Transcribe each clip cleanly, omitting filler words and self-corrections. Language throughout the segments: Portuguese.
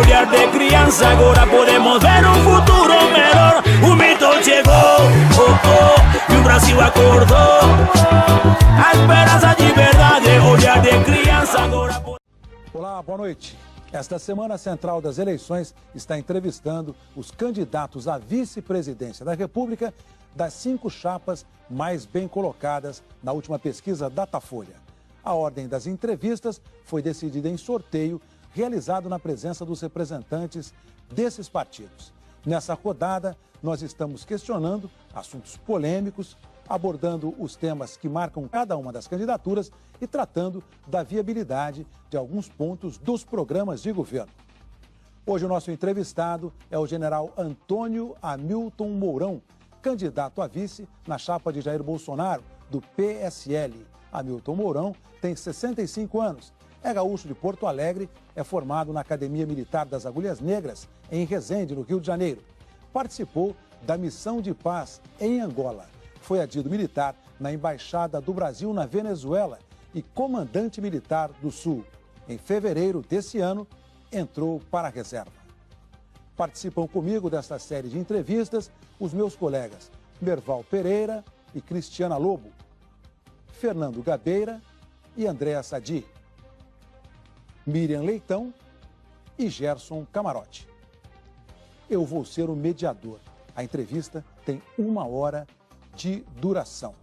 olhar de criança, agora podemos ver um futuro melhor. O mito chegou, e o Brasil acordou. A esperança de verdade, olhar de criança, agora... Olá, boa noite. Esta semana, a Central das Eleições está entrevistando os candidatos à vice-presidência da República das 5 chapas mais bem colocadas na última pesquisa Datafolha. A ordem das entrevistas foi decidida em sorteio realizado na presença dos representantes desses partidos. Nessa rodada, nós estamos questionando assuntos polêmicos, abordando os temas que marcam cada uma das candidaturas e tratando da viabilidade de alguns pontos dos programas de governo. Hoje o nosso entrevistado é o general Antônio Hamilton Mourão, candidato a vice na chapa de Jair Bolsonaro, do PSL. Hamilton Mourão tem 65 anos, é gaúcho de Porto Alegre, é formado na Academia Militar das Agulhas Negras, em Resende, no Rio de Janeiro. Participou da Missão de Paz em Angola. Foi adido militar na Embaixada do Brasil na Venezuela e comandante militar do Sul. Em fevereiro desse ano, entrou para a reserva. Participam comigo desta série de entrevistas os meus colegas Merval Pereira e Cristiana Lobo, Fernando Gabeira e Andréa Sadi, Miriam Leitão e Gerson Camarote. Eu vou ser o mediador. A entrevista tem 1 hora de duração.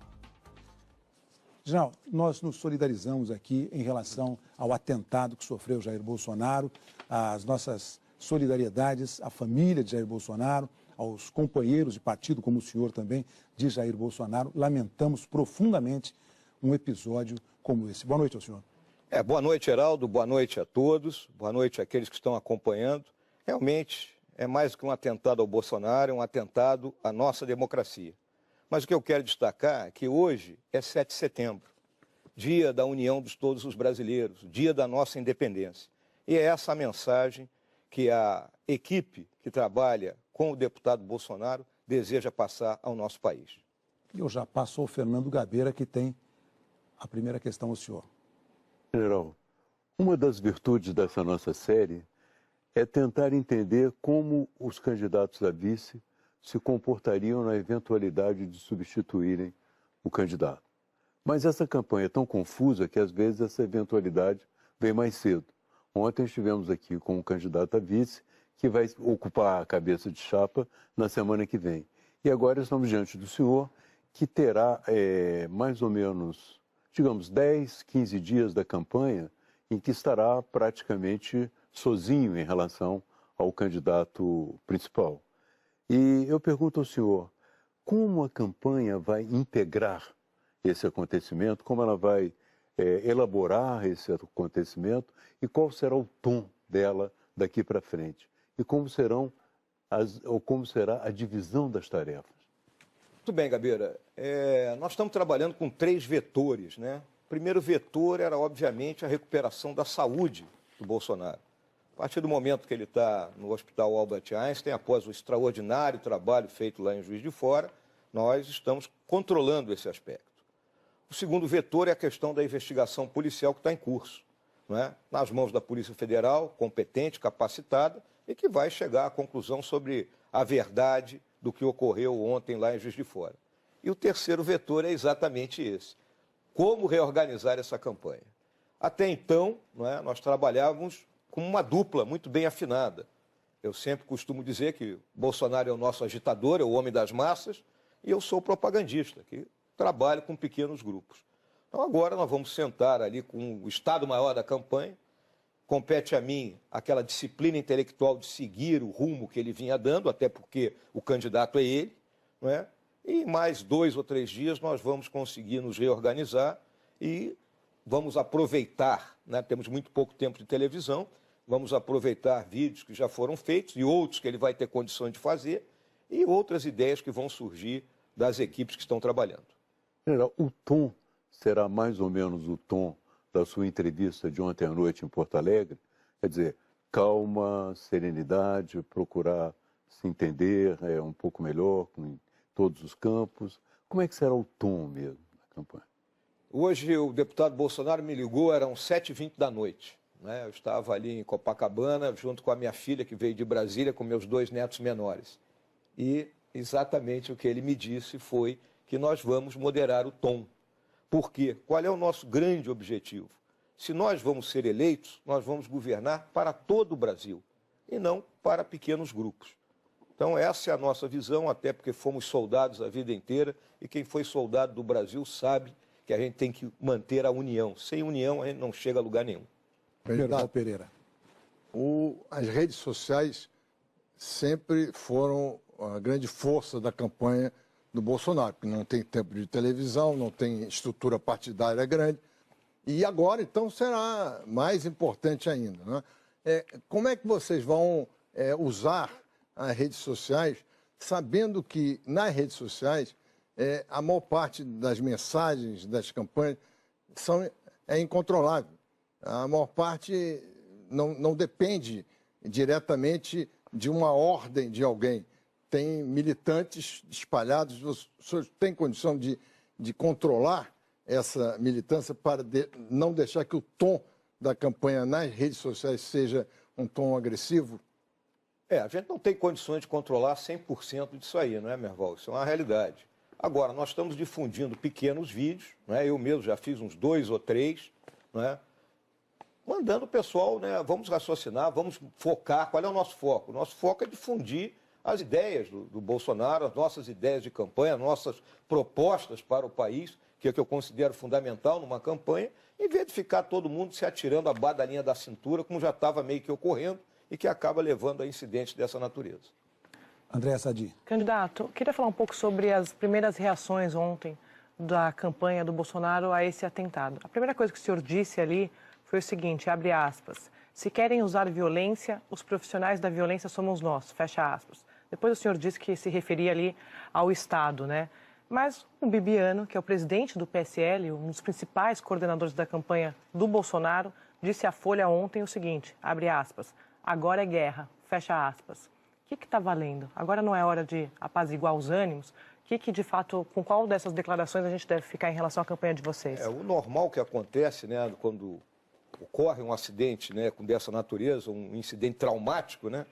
General, nós nos solidarizamos aqui em relação ao atentado que sofreu Jair Bolsonaro, as nossas solidariedades à família de Jair Bolsonaro, aos companheiros de partido, como o senhor também, de Jair Bolsonaro. Lamentamos profundamente um episódio como esse. Boa noite ao senhor. Boa noite, Heraldo. Boa noite a todos. Boa noite àqueles que estão acompanhando. Realmente, é mais do que um atentado ao Bolsonaro, é um atentado à nossa democracia. Mas o que eu quero destacar é que hoje é 7 de setembro, dia da união de todos os brasileiros, dia da nossa independência. E é essa a mensagem que a equipe que trabalha com o deputado Bolsonaro deseja passar ao nosso país. Eu já passo ao Fernando Gabeira, que tem a primeira questão ao senhor. General, uma das virtudes dessa nossa série é tentar entender como os candidatos a vice se comportariam na eventualidade de substituírem o candidato. Mas essa campanha é tão confusa que, às vezes, essa eventualidade vem mais cedo. Ontem estivemos aqui com um candidato a vice que vai ocupar a cabeça de chapa na semana que vem. E agora estamos diante do senhor, que terá mais ou menos, digamos, 10, 15 dias da campanha em que estará praticamente sozinho em relação ao candidato principal. E eu pergunto ao senhor, como a campanha vai integrar esse acontecimento, como ela vai elaborar esse acontecimento e qual será o tom dela daqui para frente? E como será a divisão das tarefas? Muito bem, Gabeira. Nós estamos trabalhando com 3 vetores, né? O primeiro vetor era, obviamente, a recuperação da saúde do Bolsonaro. A partir do momento que ele está no Hospital Albert Einstein, após o extraordinário trabalho feito lá em Juiz de Fora, nós estamos controlando esse aspecto. O segundo vetor é a questão da investigação policial que está em curso, não é? Nas mãos da Polícia Federal, competente, capacitada, e que vai chegar à conclusão sobre a verdade do que ocorreu ontem lá em Juiz de Fora. E o terceiro vetor é exatamente esse: como reorganizar essa campanha. Até então, não é, nós trabalhávamos com uma dupla muito bem afinada. Eu sempre costumo dizer que Bolsonaro é o nosso agitador, é o homem das massas, e eu sou o propagandista, que trabalho com pequenos grupos. Então agora nós vamos sentar ali com o Estado-Maior da campanha, compete a mim aquela disciplina intelectual de seguir o rumo que ele vinha dando, até porque o candidato é ele, não é? E em mais 2 ou 3 dias nós vamos conseguir nos reorganizar e vamos aproveitar, né? Temos muito pouco tempo de televisão, vamos aproveitar vídeos que já foram feitos e outros que ele vai ter condições de fazer e outras ideias que vão surgir das equipes que estão trabalhando. General, o tom será mais ou menos o tom da sua entrevista de ontem à noite em Porto Alegre? Quer dizer, calma, serenidade, procurar se entender um pouco melhor em todos os campos. Como é que será o tom mesmo da campanha? Hoje o deputado Bolsonaro me ligou, eram 7h20 da noite. né? Eu estava ali em Copacabana, junto com a minha filha, que veio de Brasília, com meus 2 netos menores. E exatamente o que ele me disse foi que nós vamos moderar o tom. Por quê? Qual é o nosso grande objetivo? Se nós vamos ser eleitos, nós vamos governar para todo o Brasil e não para pequenos grupos. Então, essa é a nossa visão, até porque fomos soldados a vida inteira e quem foi soldado do Brasil sabe que a gente tem que manter a união. Sem união, a gente não chega a lugar nenhum. Candidato Pereira. As redes sociais sempre foram a grande força da campanha do Bolsonaro, porque não tem tempo de televisão, não tem estrutura partidária grande. E agora, então, será mais importante ainda, né? Como é que vocês vão usar as redes sociais, sabendo que nas redes sociais a maior parte das mensagens das campanhas é incontrolável. A maior parte não depende diretamente de uma ordem de alguém. Tem militantes espalhados, o senhor tem condição de controlar essa militância para não deixar que o tom da campanha nas redes sociais seja um tom agressivo? A gente não tem condições de controlar 100% disso aí, não é, Merval? Isso é uma realidade. Agora, nós estamos difundindo pequenos vídeos, né? Eu mesmo já fiz uns 2 ou 3, né? Mandando o pessoal, né? Vamos raciocinar, vamos focar. Qual é o nosso foco? O nosso foco é difundir as ideias do Bolsonaro, as nossas ideias de campanha, as nossas propostas para o país, que é o que eu considero fundamental numa campanha, em vez de ficar todo mundo se atirando a badalinha da cintura, como já estava meio que ocorrendo, e que acaba levando a incidentes dessa natureza. André Sadi. Candidato, queria falar um pouco sobre as primeiras reações ontem da campanha do Bolsonaro a esse atentado. A primeira coisa que o senhor disse ali foi o seguinte, abre aspas, se querem usar violência, os profissionais da violência somos nós, fecha aspas. Depois o senhor disse que se referia ali ao Estado, né? Mas o Bibiano, que é o presidente do PSL, um dos principais coordenadores da campanha do Bolsonaro, disse à Folha ontem o seguinte, abre aspas, agora é guerra, fecha aspas. O que está valendo? Agora não é hora de apaziguar os ânimos? O que de fato, com qual dessas declarações a gente deve ficar em relação à campanha de vocês? O normal que acontece, né, quando ocorre um acidente, né, dessa natureza, um incidente traumático, né,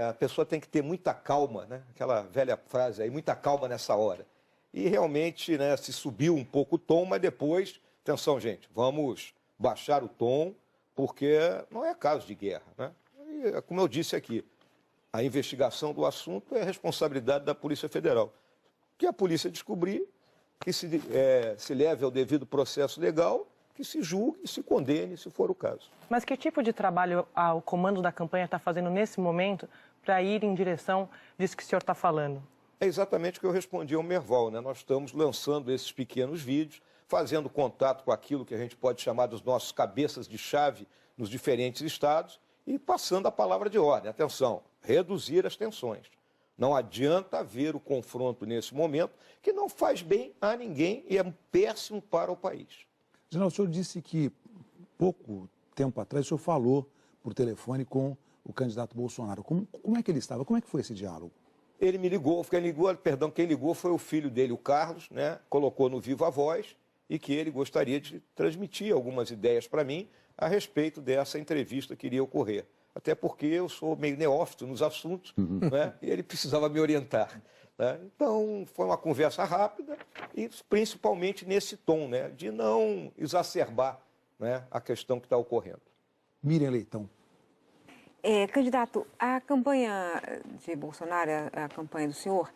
a pessoa tem que ter muita calma, né, aquela velha frase aí, muita calma nessa hora. E realmente, né, se subiu um pouco o tom, mas depois, atenção gente, vamos baixar o tom, porque não é caso de guerra, né? E, como eu disse aqui, a investigação do assunto é responsabilidade da Polícia Federal. Que a polícia descobrir, que se leve ao devido processo legal, que se julgue e se condene, se for o caso. Mas que tipo de trabalho o comando da campanha está fazendo nesse momento para ir em direção disso que o senhor está falando? É exatamente o que eu respondi ao Merval, né? Nós estamos lançando esses pequenos vídeos, fazendo contato com aquilo que a gente pode chamar dos nossos cabeças de chave nos diferentes estados e passando a palavra de ordem. Atenção, reduzir as tensões. Não adianta haver o confronto nesse momento, que não faz bem a ninguém e é péssimo para o país. General, o senhor disse que pouco tempo atrás o senhor falou por telefone com o candidato Bolsonaro. Como é que ele estava? Como é que foi esse diálogo? Ele me ligou, quem ligou foi o filho dele, o Carlos, né? Colocou no Viva Voz e que ele gostaria de transmitir algumas ideias para mim a respeito dessa entrevista que iria ocorrer. Até porque eu sou meio neófito nos assuntos, né? E ele precisava me orientar, né? Então, foi uma conversa rápida e principalmente nesse tom, né? De não exacerbar, né, a questão que está ocorrendo. Miriam Leitão. Candidato, a campanha de Bolsonaro, a campanha do senhor,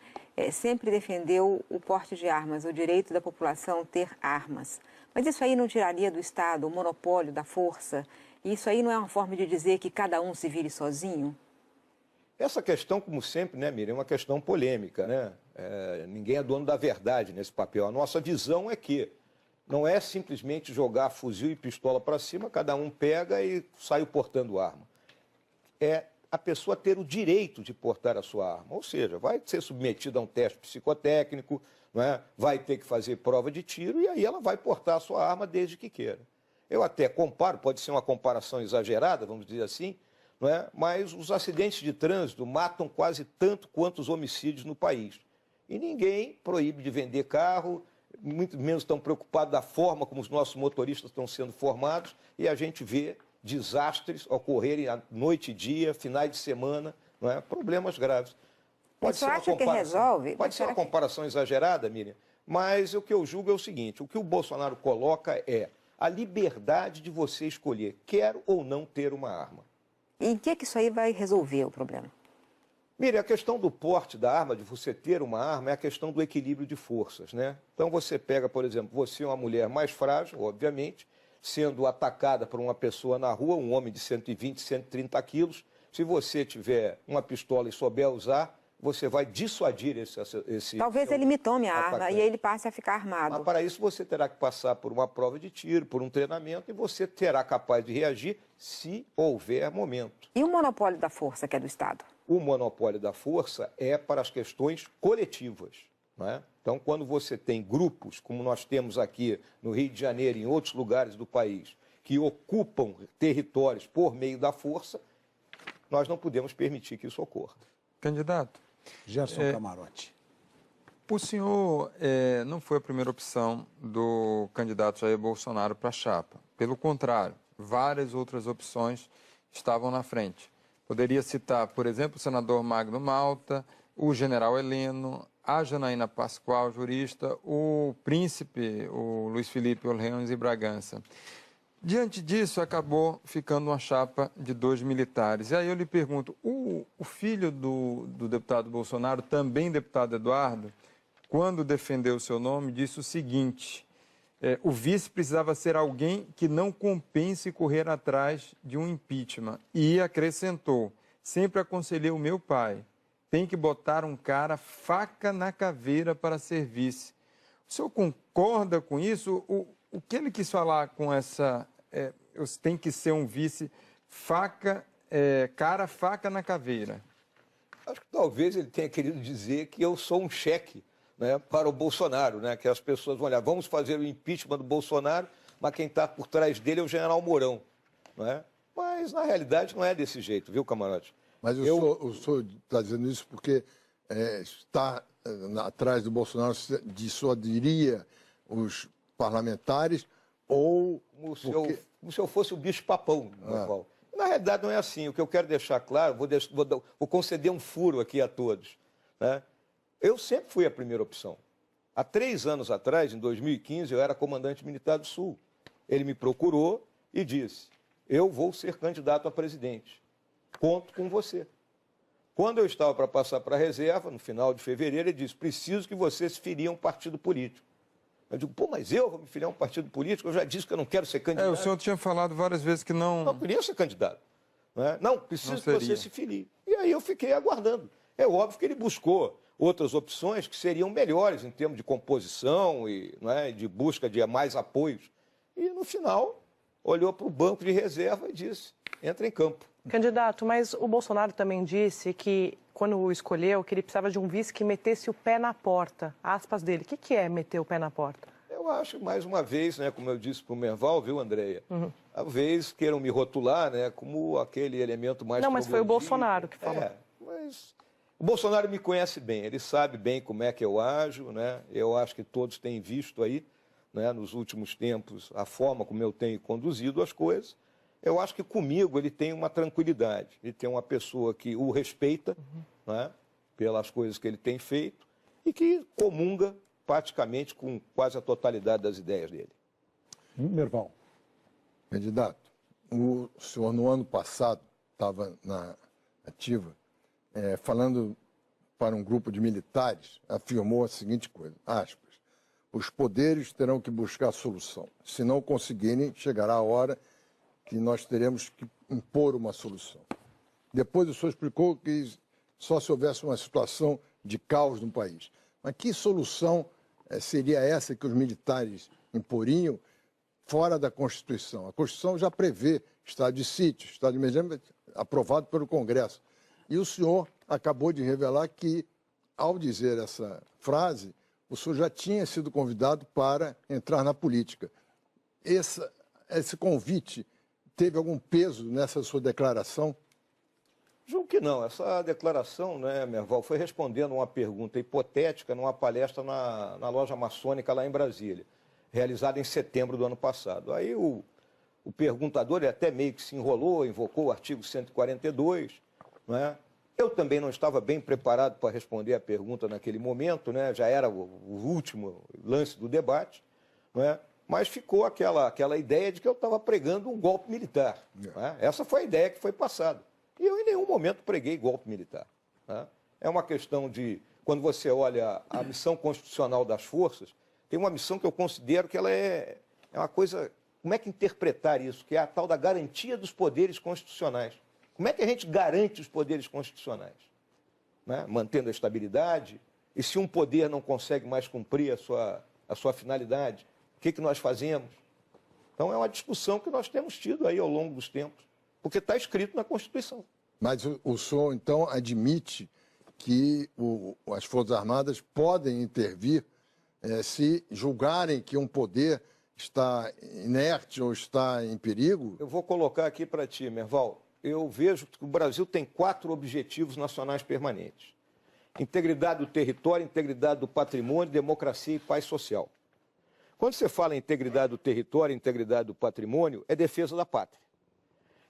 sempre defendeu o porte de armas, o direito da população ter armas. Mas isso aí não tiraria do Estado o monopólio da força? Isso aí não é uma forma de dizer que cada um se vire sozinho? Essa questão, como sempre, né, Miriam, é uma questão polêmica, né? Ninguém é dono da verdade nesse papel. A nossa visão é que não é simplesmente jogar fuzil e pistola para cima, cada um pega e sai portando arma. É a pessoa ter o direito de portar a sua arma. Ou seja, vai ser submetida a um teste psicotécnico, não é? Vai ter que fazer prova de tiro e aí ela vai portar a sua arma desde que queira. Eu até comparo, pode ser uma comparação exagerada, vamos dizer assim, não é? Mas os acidentes de trânsito matam quase tanto quanto os homicídios no país. E ninguém proíbe de vender carro, muito menos estão preocupados da forma como os nossos motoristas estão sendo formados, e a gente vê desastres ocorrerem à noite e dia, finais de semana, não é? Problemas graves. Pode ser acha que resolve? Pode ser uma comparação exagerada, Miriam, mas o que eu julgo é o seguinte, o que o Bolsonaro coloca é a liberdade de você escolher, quer ou não ter uma arma. E em que isso aí vai resolver o problema? Miriam, a questão do porte da arma, de você ter uma arma, é a questão do equilíbrio de forças, né? Então você pega, por exemplo, você é uma mulher mais frágil, obviamente, sendo atacada por uma pessoa na rua, um homem de 120, 130 quilos, se você tiver uma pistola e souber usar, você vai dissuadir esse Talvez ele me tome a arma atacante. e ele passe a ficar armado. Mas para isso você terá que passar por uma prova de tiro, por um treinamento, e você terá capaz de reagir se houver momento. E o monopólio da força, que é do Estado? O monopólio da força é para as questões coletivas, não é? Então, quando você tem grupos, como nós temos aqui no Rio de Janeiro e em outros lugares do país, que ocupam territórios por meio da força, nós não podemos permitir que isso ocorra. Candidato, Gerson Camarote. o senhor não foi a primeira opção do candidato Jair Bolsonaro para a chapa. Pelo contrário, várias outras opções estavam na frente. Poderia citar, por exemplo, o senador Magno Malta, o general Heleno, a Janaína Pascoal, jurista, o príncipe, o Luiz Felipe Orleans e Bragança. Diante disso, acabou ficando uma chapa de 2 militares. E aí eu lhe pergunto, o filho do deputado Bolsonaro, também deputado Eduardo, quando defendeu o seu nome, disse o seguinte, o vice precisava ser alguém que não compense correr atrás de um impeachment. E acrescentou, sempre aconselhei o meu pai, tem que botar um cara faca na caveira para ser vice. O senhor concorda com isso? O que ele quis falar com essa... tem que ser um vice faca na caveira? Acho que talvez ele tenha querido dizer que eu sou um cheque, né, para o Bolsonaro, né, que as pessoas vão olhar, vamos fazer o impeachment do Bolsonaro, mas quem está por trás dele é o general Mourão. Né? Mas, na realidade, não é desse jeito, viu, Camarote? Mas o senhor está dizendo isso porque está atrás do Bolsonaro, dissuadiria os parlamentares ou... Como se eu fosse o bicho-papão. Na realidade, não é assim. O que eu quero deixar claro, vou conceder um furo aqui a todos. Né? Eu sempre fui a primeira opção. Há 3 anos atrás, em 2015, eu era comandante militar do Sul. Ele me procurou e disse, eu vou ser candidato a presidente. Conto com você. Quando eu estava para passar para a reserva, no final de fevereiro, ele disse, preciso que você se filie a um partido político. Eu digo, pô, mas eu vou me filiar a um partido político? Eu já disse que eu não quero ser candidato. O senhor tinha falado várias vezes que não... Não queria ser candidato. Não, preciso que você se filie. E aí eu fiquei aguardando. É óbvio que ele buscou outras opções que seriam melhores em termos de composição e de busca de mais apoios. E, no final, olhou para o banco de reserva e disse, entra em campo. Candidato, mas o Bolsonaro também disse que, quando o escolheu, que ele precisava de um vice que metesse o pé na porta. Aspas dele. O que é meter o pé na porta? Eu acho, mais uma vez, como eu disse para o Merval, viu, Andréia? Talvez queiram me rotular como aquele elemento mais... Não, mas foi o Bolsonaro que falou. Mas o Bolsonaro me conhece bem, ele sabe bem como é que eu ajo, né? Eu acho que todos têm visto aí, nos últimos tempos, a forma como eu tenho conduzido as coisas. Eu acho que comigo ele tem uma tranquilidade, ele tem uma pessoa que o respeita, pelas coisas que ele tem feito e que comunga praticamente com quase a totalidade das ideias dele. Merval. Candidato, o senhor no ano passado estava na ativa, falando para um grupo de militares, afirmou a seguinte coisa, aspas, os poderes terão que buscar solução. Se não conseguirem, chegará a hora que nós teremos que impor uma solução. Depois o senhor explicou que só se houvesse uma situação de caos no país. Mas que solução seria essa que os militares imporiam fora da Constituição? A Constituição já prevê estado de sítio, estado de emergência, aprovado pelo Congresso. E o senhor acabou de revelar que, ao dizer essa frase, o senhor já tinha sido convidado para entrar na política. Esse convite teve algum peso nessa sua declaração? Julgo que não. Essa declaração, Merval, foi respondendo uma pergunta hipotética numa palestra na loja maçônica lá em Brasília, realizada em setembro do ano passado. Aí o o perguntador ele até meio que se enrolou, invocou o artigo 142, não é? Eu também não estava bem preparado para responder a pergunta naquele momento, né? Já era o último lance do debate, não é? Mas ficou aquela ideia de que eu estava pregando um golpe militar. Não é? Essa foi a ideia que foi passada. E eu em nenhum momento preguei golpe militar. Né? É uma questão de, quando você olha a missão constitucional das forças, tem uma missão que eu considero que ela é uma coisa... Como é que interpretar isso? Que é a tal da garantia dos poderes constitucionais. Como é que a gente garante os poderes constitucionais? Né? Mantendo a estabilidade. E se um poder não consegue mais cumprir a sua finalidade, o que nós fazemos? Então é uma discussão que nós temos tido aí ao longo dos tempos, porque está escrito na Constituição. Mas o senhor, então, admite que as Forças Armadas podem intervir se julgarem que um poder está inerte ou está em perigo? Eu vou colocar aqui para ti, Merval. Eu vejo que o Brasil tem 4 objetivos nacionais permanentes: integridade do território, integridade do patrimônio, democracia e paz social. Quando você fala em integridade do território, integridade do patrimônio, é defesa da pátria.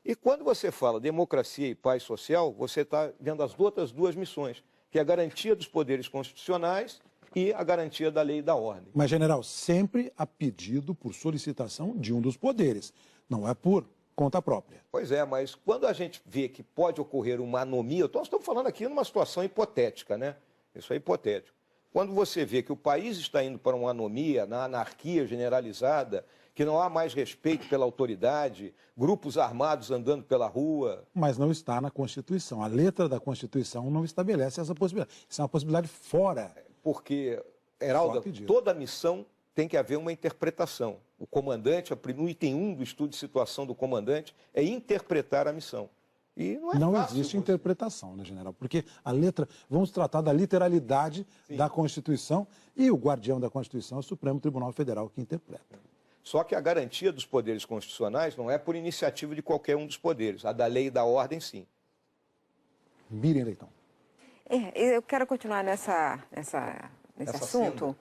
E quando você fala democracia e paz social, você está vendo as outras 2 missões, que é a garantia dos poderes constitucionais e a garantia da lei e da ordem. Mas, general, sempre a pedido por solicitação de um dos poderes, não é por conta própria. Pois é, mas quando a gente vê que pode ocorrer uma anomia, nós estamos falando aqui numa situação hipotética, né? Isso é hipotético. Quando você vê que o país está indo para uma anomia, na anarquia generalizada, que não há mais respeito pela autoridade, grupos armados andando pela rua... Mas não está na Constituição. A letra da Constituição não estabelece essa possibilidade. Isso é uma possibilidade fora. Porque, Heraldo, toda missão tem que haver uma interpretação. O comandante, no item 1 do estudo de situação do comandante, é interpretar a missão. E não é fácil, existe interpretação, né, general? Porque a letra... Vamos tratar da literalidade da Constituição e o guardião da Constituição é o Supremo Tribunal Federal que interpreta. Só que a garantia dos poderes constitucionais não é por iniciativa de qualquer um dos poderes. A da lei e da ordem, sim. Miriam Leitão. Eu quero continuar nesse assunto.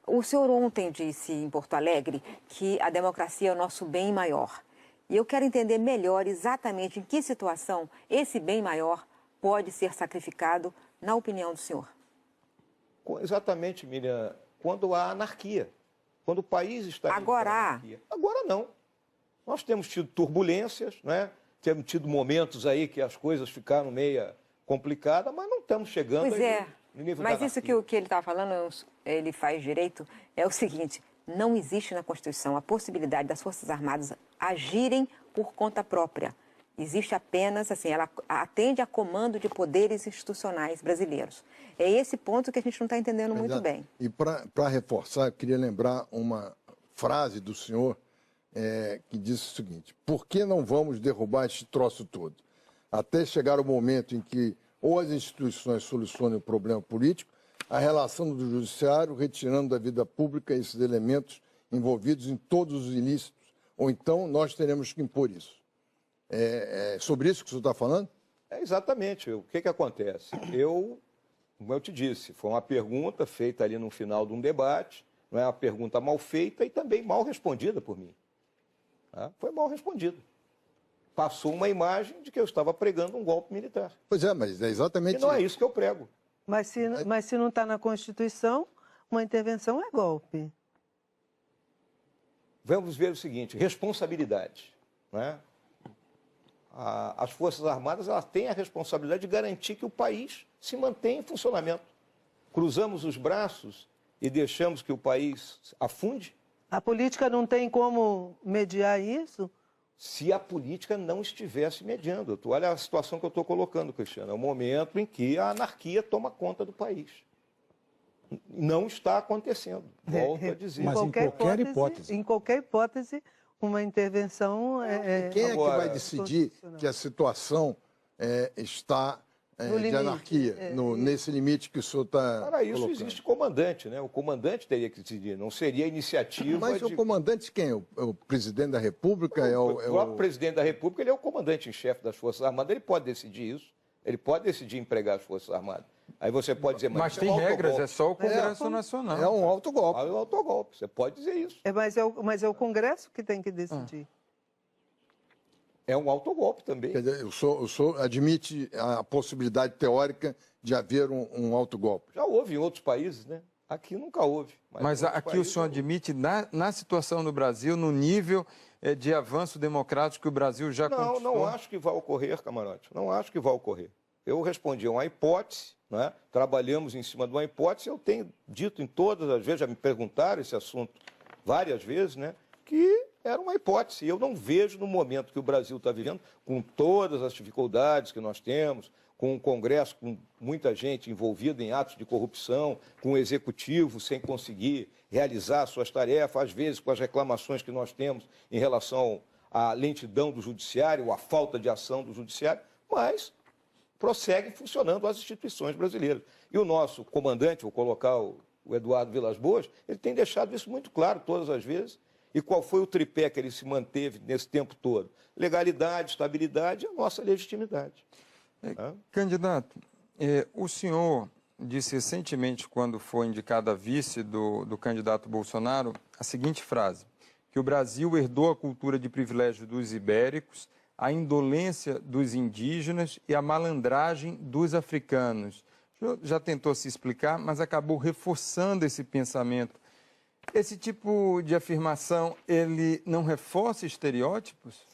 O senhor ontem disse em Porto Alegre que a democracia é o nosso bem maior. E eu quero entender melhor exatamente em que situação esse bem maior pode ser sacrificado, na opinião do senhor. Exatamente, Miriam, quando há anarquia. Quando o país está... Agora Agora não. Nós temos tido turbulências, né? Temos tido momentos aí que as coisas ficaram meio complicadas, mas não estamos chegando no nível mas da isso anarquia. que ele está falando, ele faz direito, é o seguinte: não existe na Constituição a possibilidade das Forças Armadas agirem por conta própria. Existe apenas, assim, ela atende a comando de poderes institucionais brasileiros. É esse ponto que a gente não está entendendo muito bem. E para reforçar, eu queria lembrar uma frase do senhor que disse o seguinte: por que não vamos derrubar este troço todo? Até chegar o momento em que ou as instituições solucionem o problema político, a relação do judiciário, retirando da vida pública esses elementos envolvidos em todos os ilícitos, ou então nós teremos que impor isso. É sobre isso que o senhor está falando? Exatamente. O que acontece? Como eu te disse, foi uma pergunta feita ali no final de um debate, não é uma pergunta mal feita e também mal respondida por mim. Tá? Foi mal respondida. Passou uma imagem de que eu estava pregando um golpe militar. Pois é, mas é exatamente isso. E não é isso que eu prego. Mas se não está na Constituição, uma intervenção é golpe. Vamos ver o seguinte: responsabilidade. Né? As Forças Armadas elas têm a responsabilidade de garantir que o país se mantenha em funcionamento. Cruzamos os braços e deixamos que o país afunde? A política não tem como mediar isso? Se a política não estivesse mediando. Olha a situação que eu estou colocando, Cristiano. É o momento em que a anarquia toma conta do país. Não está acontecendo. Volto a dizer. Mas em qualquer hipótese. Em qualquer hipótese, uma intervenção Quem é que vai decidir que a situação está de anarquia, nesse limite que o senhor está Para isso colocando? existe comandante, né? O comandante teria que decidir, não seria iniciativa. Mas o comandante quem? O presidente da República? O próprio presidente da República, ele é o comandante em chefe das Forças Armadas, ele pode decidir isso. Ele pode decidir empregar as Forças Armadas. Aí você pode dizer, mas tem regras, é só o Congresso Nacional. É um autogolpe. É um autogolpe, você pode dizer isso. Mas é o Congresso que tem que decidir. É um autogolpe também. Quer dizer, o senhor admite a possibilidade teórica de haver um autogolpe? Já houve em outros países, né? Aqui nunca houve. Mas aqui o senhor admite, na situação do Brasil, no nível de avanço democrático que o Brasil já conquistou? Não acho que vai ocorrer, Camarote. Não acho que vai ocorrer. Eu respondi a uma hipótese, né? Trabalhamos em cima de uma hipótese. Eu tenho dito em todas as vezes, já me perguntaram esse assunto várias vezes, né? Que era uma hipótese. Eu não vejo no momento que o Brasil está vivendo, com todas as dificuldades que nós temos, com um Congresso com muita gente envolvida em atos de corrupção, com o Executivo sem conseguir realizar suas tarefas, às vezes com as reclamações que nós temos em relação à lentidão do Judiciário, à falta de ação do Judiciário, mas prosseguem funcionando as instituições brasileiras. E o nosso comandante, vou colocar o Eduardo Vilas Boas, ele tem deixado isso muito claro todas as vezes. E qual foi o tripé que ele se manteve nesse tempo todo? Legalidade, estabilidade e a nossa legitimidade. Candidato, o senhor disse recentemente, quando foi indicado a vice do candidato Bolsonaro, a seguinte frase, que o Brasil herdou a cultura de privilégio dos ibéricos, a indolência dos indígenas e a malandragem dos africanos. O senhor já tentou se explicar, mas acabou reforçando esse pensamento. Esse tipo de afirmação, ele não reforça estereótipos?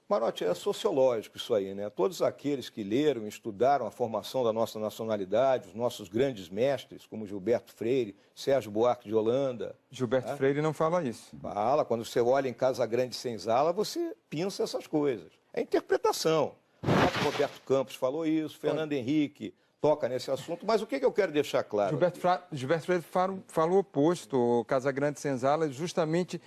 Marote, é sociológico isso aí, né? Todos aqueles que leram e estudaram a formação da nossa nacionalidade, os nossos grandes mestres, como Gilberto Freire, Sérgio Buarque de Holanda... Gilberto Freire não fala isso. Fala, quando você olha em Casa Grande Senzala, você pensa essas coisas. É interpretação. O próprio Roberto Campos falou isso, Fernando Henrique toca nesse assunto, mas o que eu quero deixar claro? Gilberto Freire falou o oposto, o Casagrande Senzala, justamente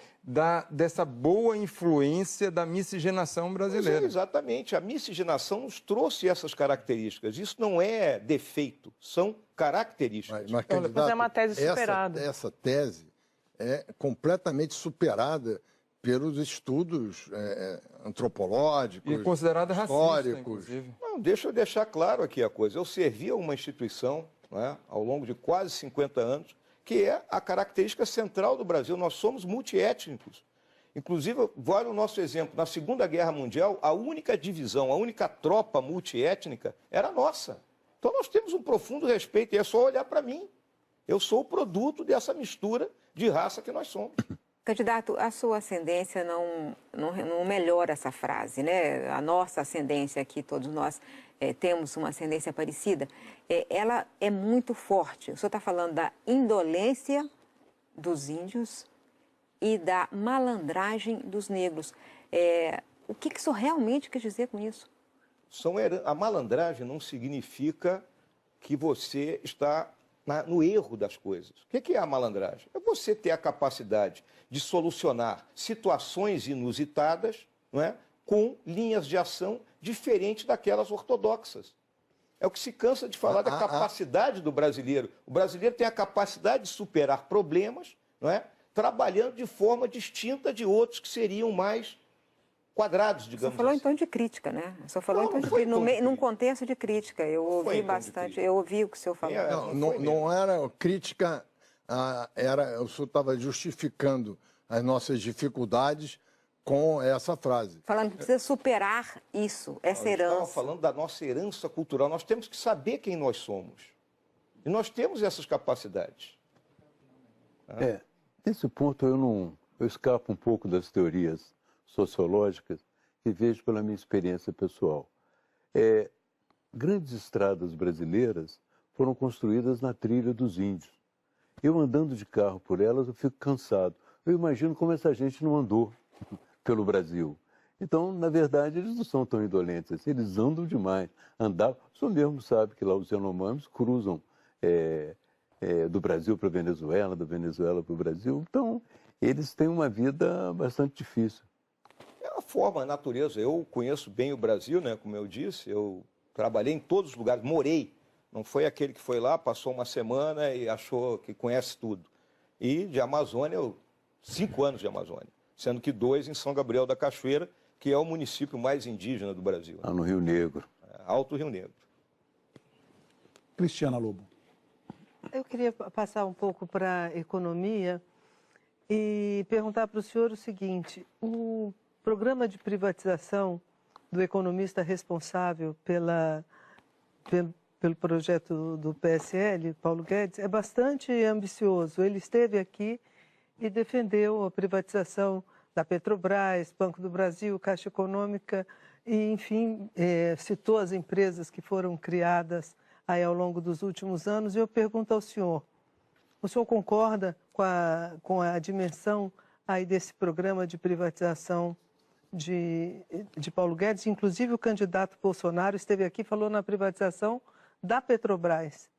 dessa boa influência da miscigenação brasileira. Exatamente, a miscigenação nos trouxe essas características. Isso não é defeito, são características. Mas candidato, é uma tese superada. Essa tese é completamente superada pelos estudos antropológicos, e considerada históricos. Racista, inclusive. Não, deixa eu deixar claro aqui a coisa. Eu servi a uma instituição, né, ao longo de quase 50 anos, que é a característica central do Brasil. Nós somos multiétnicos. Inclusive, vale o nosso exemplo. Na Segunda Guerra Mundial, a única divisão, a única tropa multiétnica era nossa. Então, nós temos um profundo respeito, e é só olhar para mim. Eu sou o produto dessa mistura de raça que nós somos. Candidato, a sua ascendência não melhora essa frase, né? A nossa ascendência aqui, todos nós temos uma ascendência parecida, ela é muito forte. O senhor está falando da indolência dos índios e da malandragem dos negros. O que o senhor realmente quer dizer com isso? A malandragem não significa que você está no erro das coisas. O que é a malandragem? É você ter a capacidade de solucionar situações inusitadas, não é, com linhas de ação diferentes daquelas ortodoxas. É o que se cansa de falar da capacidade do brasileiro. O brasileiro tem a capacidade de superar problemas, não é, trabalhando de forma distinta de outros que seriam mais quadrados, digamos assim. Você falou então de crítica, né? Você falou então de crítica, num contexto de crítica. Eu ouvi bastante, eu ouvi o que o senhor falou. Não era crítica, o senhor estava justificando as nossas dificuldades com essa frase. Falando que precisa superar isso, essa herança. Eu estava falando da nossa herança cultural. Nós temos que saber quem nós somos. E nós temos essas capacidades. Nesse ponto eu escapo um pouco das teorias sociológicas e vejo pela minha experiência pessoal. Grandes estradas brasileiras foram construídas na trilha dos índios. Eu andando de carro por elas, eu fico cansado. Eu imagino como essa gente não andou pelo Brasil. Então, na verdade, eles não são tão indolentes assim, eles andam demais. O senhor mesmo sabe que lá os Yanomamis cruzam do Brasil para a Venezuela, da Venezuela para o Brasil. Então, eles têm uma vida bastante difícil. É uma forma, a natureza. Eu conheço bem o Brasil, né? Como eu disse, eu trabalhei em todos os lugares, morei. Não foi aquele que foi lá, passou uma semana e achou que conhece tudo. E de Amazônia, 5 anos de Amazônia, sendo que 2 em São Gabriel da Cachoeira, que é o município mais indígena do Brasil. No Rio Negro. Alto Rio Negro. Cristiana Lobo. Eu queria passar um pouco para a economia e perguntar para o senhor o seguinte: programa de privatização do economista responsável pelo projeto do PSL, Paulo Guedes, é bastante ambicioso. Ele esteve aqui e defendeu a privatização da Petrobras, Banco do Brasil, Caixa Econômica e, enfim, citou as empresas que foram criadas aí ao longo dos últimos anos. E eu pergunto ao senhor, o senhor concorda com a dimensão aí desse programa de privatização de Paulo Guedes? Inclusive o candidato Bolsonaro esteve aqui e falou na privatização da Petrobras.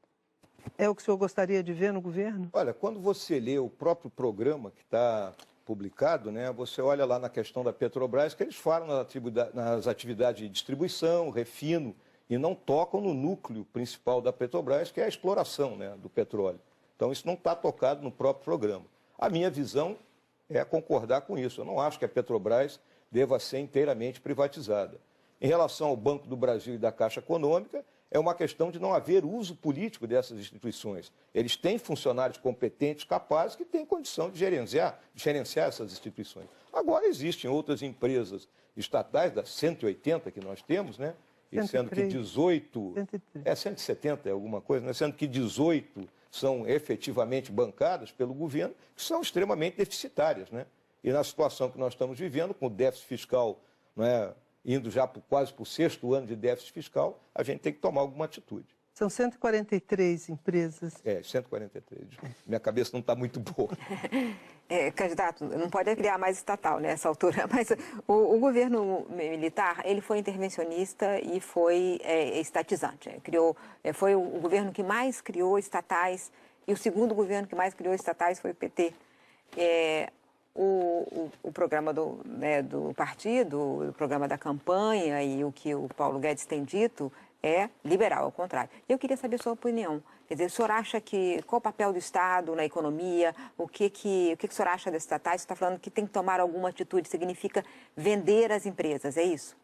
É o que o senhor gostaria de ver no governo? Olha, quando você lê o próprio programa que está publicado, né, você olha lá na questão da Petrobras, que eles falam nas atividades de distribuição, refino, e não tocam no núcleo principal da Petrobras, que é a exploração, né, do petróleo. Então, isso não está tocado no próprio programa. A minha visão é concordar com isso. Eu não acho que a Petrobras deva ser inteiramente privatizada. Em relação ao Banco do Brasil e da Caixa Econômica, é uma questão de não haver uso político dessas instituições. Eles têm funcionários competentes, capazes, que têm condição de gerenciar essas instituições. Agora, existem outras empresas estatais, das 180 que nós temos, né? E sendo que 18... 170 é alguma coisa, né? Sendo que 18 são efetivamente bancadas pelo governo, que são extremamente deficitárias, né? E na situação que nós estamos vivendo, com o déficit fiscal, né, indo já quase para o 6º ano de déficit fiscal, a gente tem que tomar alguma atitude. São 143 empresas. 143. Minha cabeça não está muito boa. Candidato, não pode criar mais estatal nessa altura, mas o governo militar, ele foi intervencionista e foi estatizante. Foi o governo que mais criou estatais e o segundo governo que mais criou estatais foi o PT. O programa do partido, o programa da campanha e o que o Paulo Guedes tem dito é liberal, ao contrário. Eu queria saber a sua opinião. Quer dizer, o senhor acha qual o papel do Estado na economia? O que o senhor acha das estatais? Você está falando que tem que tomar alguma atitude, significa vender as empresas, é isso?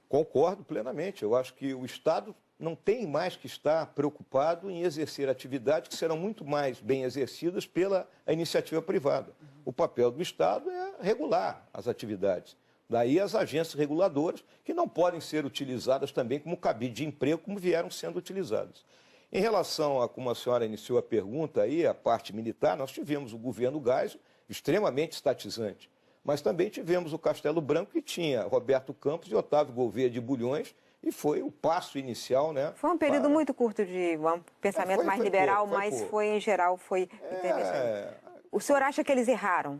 Concordo plenamente. Eu acho que o Estado não tem mais que estar preocupado em exercer atividades que serão muito mais bem exercidas pela iniciativa privada. O papel do Estado é regular as atividades. Daí as agências reguladoras, que não podem ser utilizadas também como cabide de emprego, como vieram sendo utilizadas. Em relação a como a senhora iniciou a pergunta aí, a parte militar, nós tivemos o governo Geisel, extremamente estatizante. Mas também tivemos o Castelo Branco, que tinha Roberto Campos e Otávio Gouveia de Bulhões, e foi o passo inicial, né? Foi um período muito curto de pensamento mais liberal, mas foi, em geral, foi intervencionista. O senhor acha que eles erraram?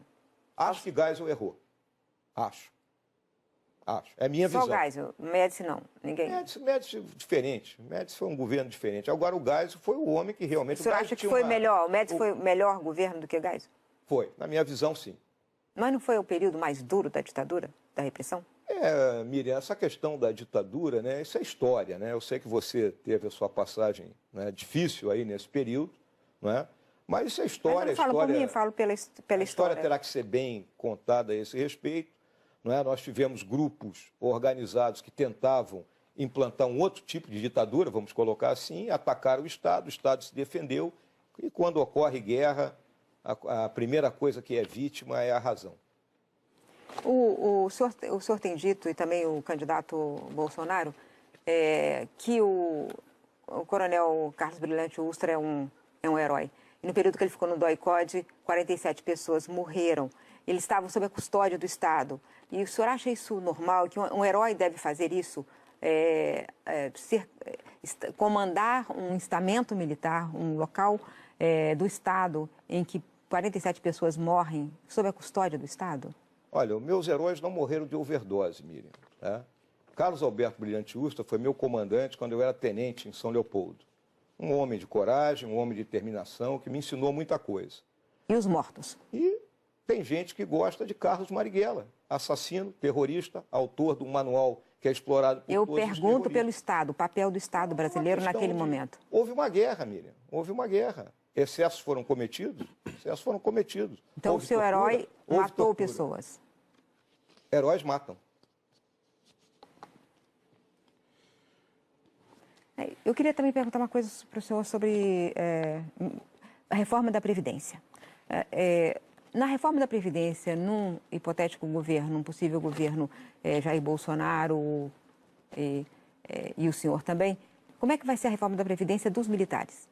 Acho que Geisel errou. Acho. É a minha visão. Só o Geisel, Médici não, ninguém. Médici diferente. Médici foi um governo diferente. Agora o Geisel foi o homem que realmente... O senhor acha que foi melhor? O Médici foi o melhor governo do que o Geisel? Foi, na minha visão, sim. Mas não foi o período mais duro da ditadura, da repressão? Miriam, essa questão da ditadura, né, isso é história, né? Eu sei que você teve a sua passagem, né, difícil aí nesse período, né? Mas isso é história. Mas eu não falo por mim, eu falo pela história. A história terá que ser bem contada a esse respeito. Não é? Nós tivemos grupos organizados que tentavam implantar um outro tipo de ditadura, vamos colocar assim, atacaram o Estado se defendeu, e quando ocorre guerra, a primeira coisa que é vítima é a razão. O senhor tem dito, e também o candidato Bolsonaro, que o coronel Carlos Brilhante Ustra é um herói. E no período que ele ficou no DOI-CODE, 47 pessoas morreram. Eles estavam sob a custódia do Estado. E o senhor acha isso normal, que um herói deve fazer isso? Comandar um estamento militar, um local do Estado em que 47 pessoas morrem sob a custódia do Estado? Olha, os meus heróis não morreram de overdose, Miriam. Tá? Carlos Alberto Brilhante Ustra foi meu comandante quando eu era tenente em São Leopoldo. Um homem de coragem, um homem de determinação, que me ensinou muita coisa. E os mortos? E tem gente que gosta de Carlos Marighella, assassino, terrorista, autor de um manual que é explorado por todos os terroristas. Eu pergunto pelo Estado, o papel do Estado brasileiro naquele momento. Houve uma guerra, Miriam, houve uma guerra. Excessos foram cometidos? Excessos foram cometidos. Então o seu herói matou pessoas? Heróis matam. Eu queria também perguntar uma coisa para o senhor sobre a reforma da Previdência. Na reforma da Previdência, num hipotético governo, num possível governo Jair Bolsonaro e o senhor também, como é que vai ser a reforma da Previdência dos militares?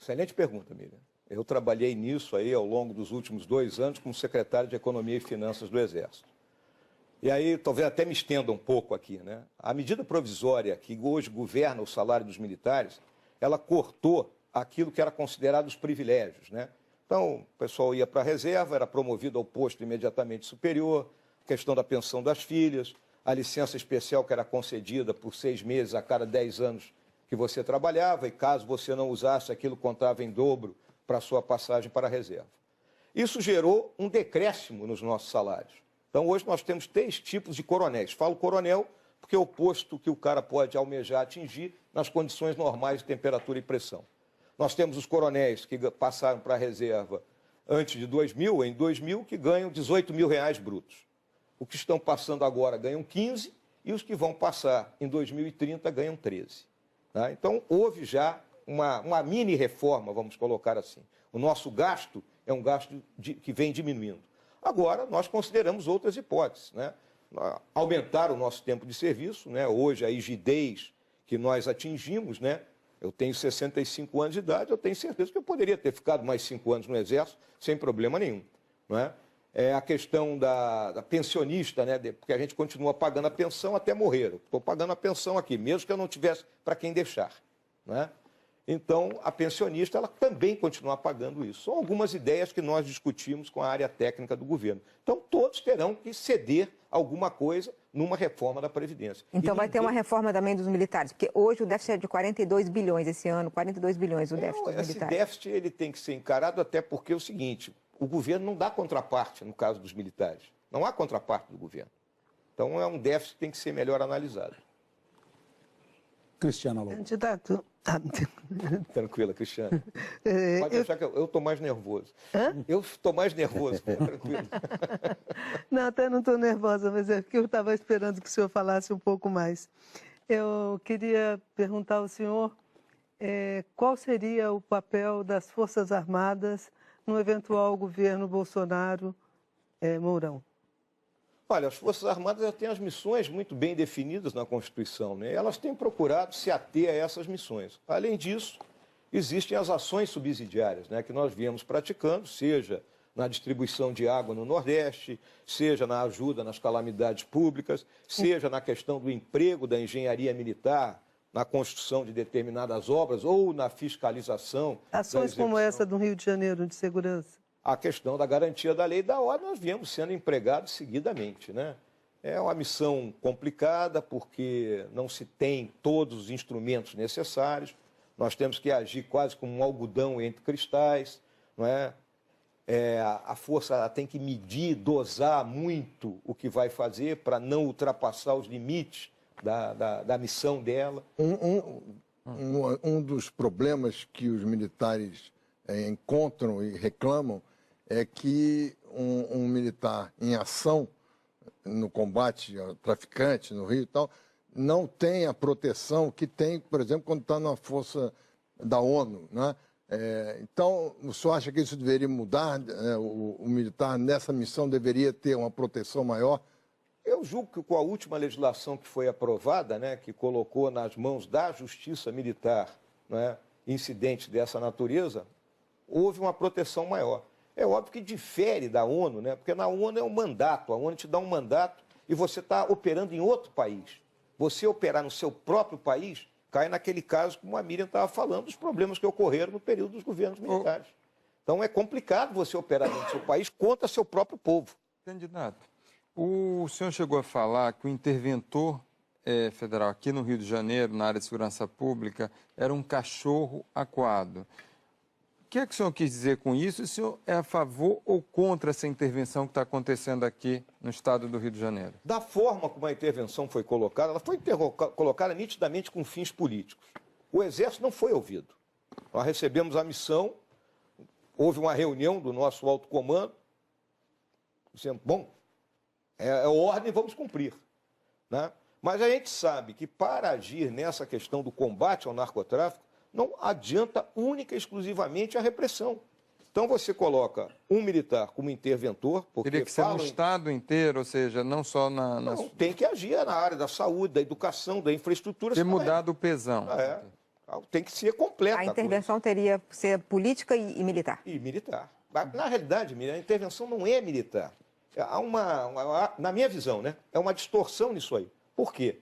Excelente pergunta, Miriam. Eu trabalhei nisso aí ao longo dos últimos 2 anos como secretário de Economia e Finanças do Exército. E aí, talvez até me estenda um pouco aqui, né? A medida provisória que hoje governa o salário dos militares, ela cortou aquilo que era considerado os privilégios, né? Então, o pessoal ia para a reserva, era promovido ao posto imediatamente superior, questão da pensão das filhas, a licença especial que era concedida por 6 meses a cada 10 anos que você trabalhava, e caso você não usasse, aquilo contava em dobro para a sua passagem para a reserva. Isso gerou um decréscimo nos nossos salários. Então, hoje nós temos 3 tipos de coronéis. Falo coronel porque é o posto que o cara pode almejar atingir nas condições normais de temperatura e pressão. Nós temos os coronéis que passaram para a reserva antes de 2000, em 2000, que ganham R$18 mil brutos. Os que estão passando agora ganham 15 e os que vão passar em 2030 ganham 13. Tá? Então, houve já uma mini reforma, vamos colocar assim. O nosso gasto é um gasto que vem diminuindo. Agora, nós consideramos outras hipóteses, né? Aumentar o nosso tempo de serviço, né? Hoje, a rigidez que nós atingimos, né? Eu tenho 65 anos de idade, eu tenho certeza que eu poderia ter ficado mais 5 anos no Exército sem problema nenhum, não é? É a questão da pensionista, né? Porque a gente continua pagando a pensão até morrer. Eu estou pagando a pensão aqui, mesmo que eu não tivesse para quem deixar, não é? Então, a pensionista, ela também continua pagando isso. São algumas ideias que nós discutimos com a área técnica do governo. Então, todos terão que ceder alguma coisa numa reforma da Previdência. Então, vai ter uma reforma também dos militares, porque hoje o déficit é de 42 bilhões esse ano, 42 bilhões o déficit dos militares. Esse déficit ele tem que ser encarado até porque é o seguinte, o governo não dá contraparte no caso dos militares. Não há contraparte do governo. Então, é um déficit que tem que ser melhor analisado. Cristiana Lobo. Candidato. Tranquila, Cristiana. Pode achar que eu estou mais nervoso. Eu estou mais nervoso, tranquilo. Não, até não estou nervosa, mas é porque eu estava esperando que o senhor falasse um pouco mais. Eu queria perguntar ao senhor qual seria o papel das Forças Armadas no eventual governo Bolsonaro-Mourão. Olha, as Forças Armadas já têm as missões muito bem definidas na Constituição, né? Elas têm procurado se ater a essas missões. Além disso, existem as ações subsidiárias, né, que nós viemos praticando, seja na distribuição de água no Nordeste, seja na ajuda nas calamidades públicas, seja na questão do emprego da engenharia militar, na construção de determinadas obras ou na fiscalização. Ações como essa do Rio de Janeiro de segurança. A questão da garantia da lei e da ordem, nós viemos sendo empregados seguidamente, né? É uma missão complicada porque não se tem todos os instrumentos necessários, nós temos que agir quase como um algodão entre cristais, não é? A força ela tem que medir, dosar muito o que vai fazer para não ultrapassar os limites da missão dela. Um dos problemas que os militares encontram e reclamam é que um militar em ação no combate ao traficante no Rio e tal, não tem a proteção que tem, por exemplo, quando está na força da ONU, né? Então, o senhor acha que isso deveria mudar? O militar nessa missão deveria ter uma proteção maior? Eu julgo que com a última legislação que foi aprovada, né, que colocou nas mãos da Justiça Militar, né, incidentes dessa natureza, houve uma proteção maior. É óbvio que difere da ONU, né? Porque na ONU é um mandato, a ONU te dá um mandato e você está operando em outro país. Você operar no seu próprio país cai naquele caso, como a Miriam estava falando, dos problemas que ocorreram no período dos governos militares. Então é complicado você operar dentro do seu país contra seu próprio povo. Candidato, o senhor chegou a falar que o interventor federal aqui no Rio de Janeiro, na área de segurança pública, era um cachorro acuado. O que é que o senhor quis dizer com isso? O senhor é a favor ou contra essa intervenção que está acontecendo aqui no estado do Rio de Janeiro? Da forma como a intervenção foi colocada, ela foi colocada nitidamente com fins políticos. O Exército não foi ouvido. Nós recebemos a missão, houve uma reunião do nosso alto comando, dizendo, bom, é ordem, vamos cumprir, né? Mas a gente sabe que para agir nessa questão do combate ao narcotráfico, não adianta única e exclusivamente a repressão. Então você coloca um militar como interventor, porque Teria que ser no Estado inteiro, ou seja, não só na... Não, tem que agir na área da saúde, da educação, da infraestrutura. Ter mudado o pesão. Tem que ser completa. A intervenção teria que ser política e militar. E militar. Na realidade, a intervenção não é militar. Há na minha visão, né, é uma distorção nisso aí. Por quê?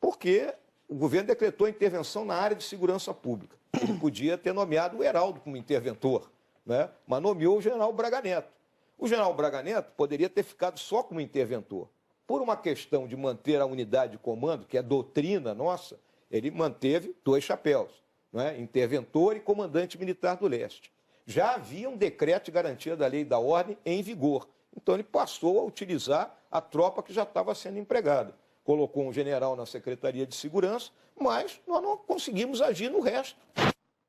Porque o governo decretou intervenção na área de segurança pública. Ele podia ter nomeado o Heraldo como interventor, né, mas nomeou o general Braga Neto. O general Braga Neto poderia ter ficado só como interventor. Por uma questão de manter a unidade de comando, que é doutrina nossa, ele manteve 2 chapéus, né, interventor e comandante militar do leste. Já havia um decreto de garantia da lei e da ordem em vigor. Então ele passou a utilizar a tropa que já estava sendo empregada. Colocou um general na Secretaria de Segurança, mas nós não conseguimos agir no resto,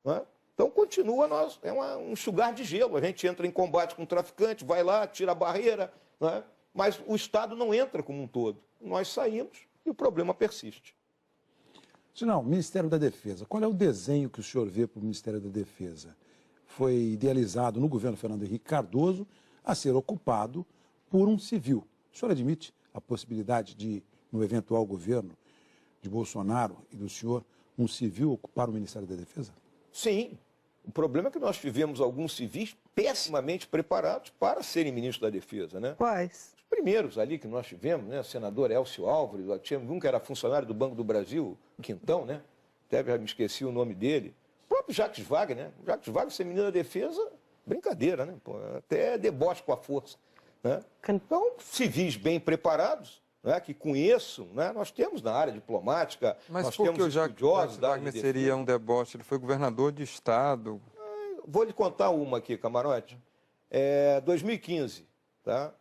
né? Então continua, um enxugar de gelo. A gente entra em combate com o traficante, vai lá, tira a barreira, né? Mas o Estado não entra como um todo. Nós saímos e o problema persiste. Sinal, Ministério da Defesa. Qual é o desenho que o senhor vê para o Ministério da Defesa? Foi idealizado no governo Fernando Henrique Cardoso a ser ocupado por um civil. O senhor admite a possibilidade de, no eventual governo de Bolsonaro e do senhor, um civil ocupar o Ministério da Defesa? Sim. O problema é que nós tivemos alguns civis pessimamente preparados para serem ministros da Defesa, né? Quais? Os primeiros ali que nós tivemos, né? O senador Elcio Álvares, tínhamos um que era funcionário do Banco do Brasil, Quintão, né? Até já me esqueci o nome dele. O próprio Jacques Wagner, né? O Jacques Wagner ser ministro da Defesa, brincadeira, né? Pô, até deboche com a força, né? Então, civis bem preparados, né, que conheçam, né, nós temos na área diplomática, mas nós por temos que o estudiosos Jacques da área de Wagner defesa. seria um deboche? Ele foi governador de Estado. Vou lhe contar uma aqui, camarote. 2015, tá?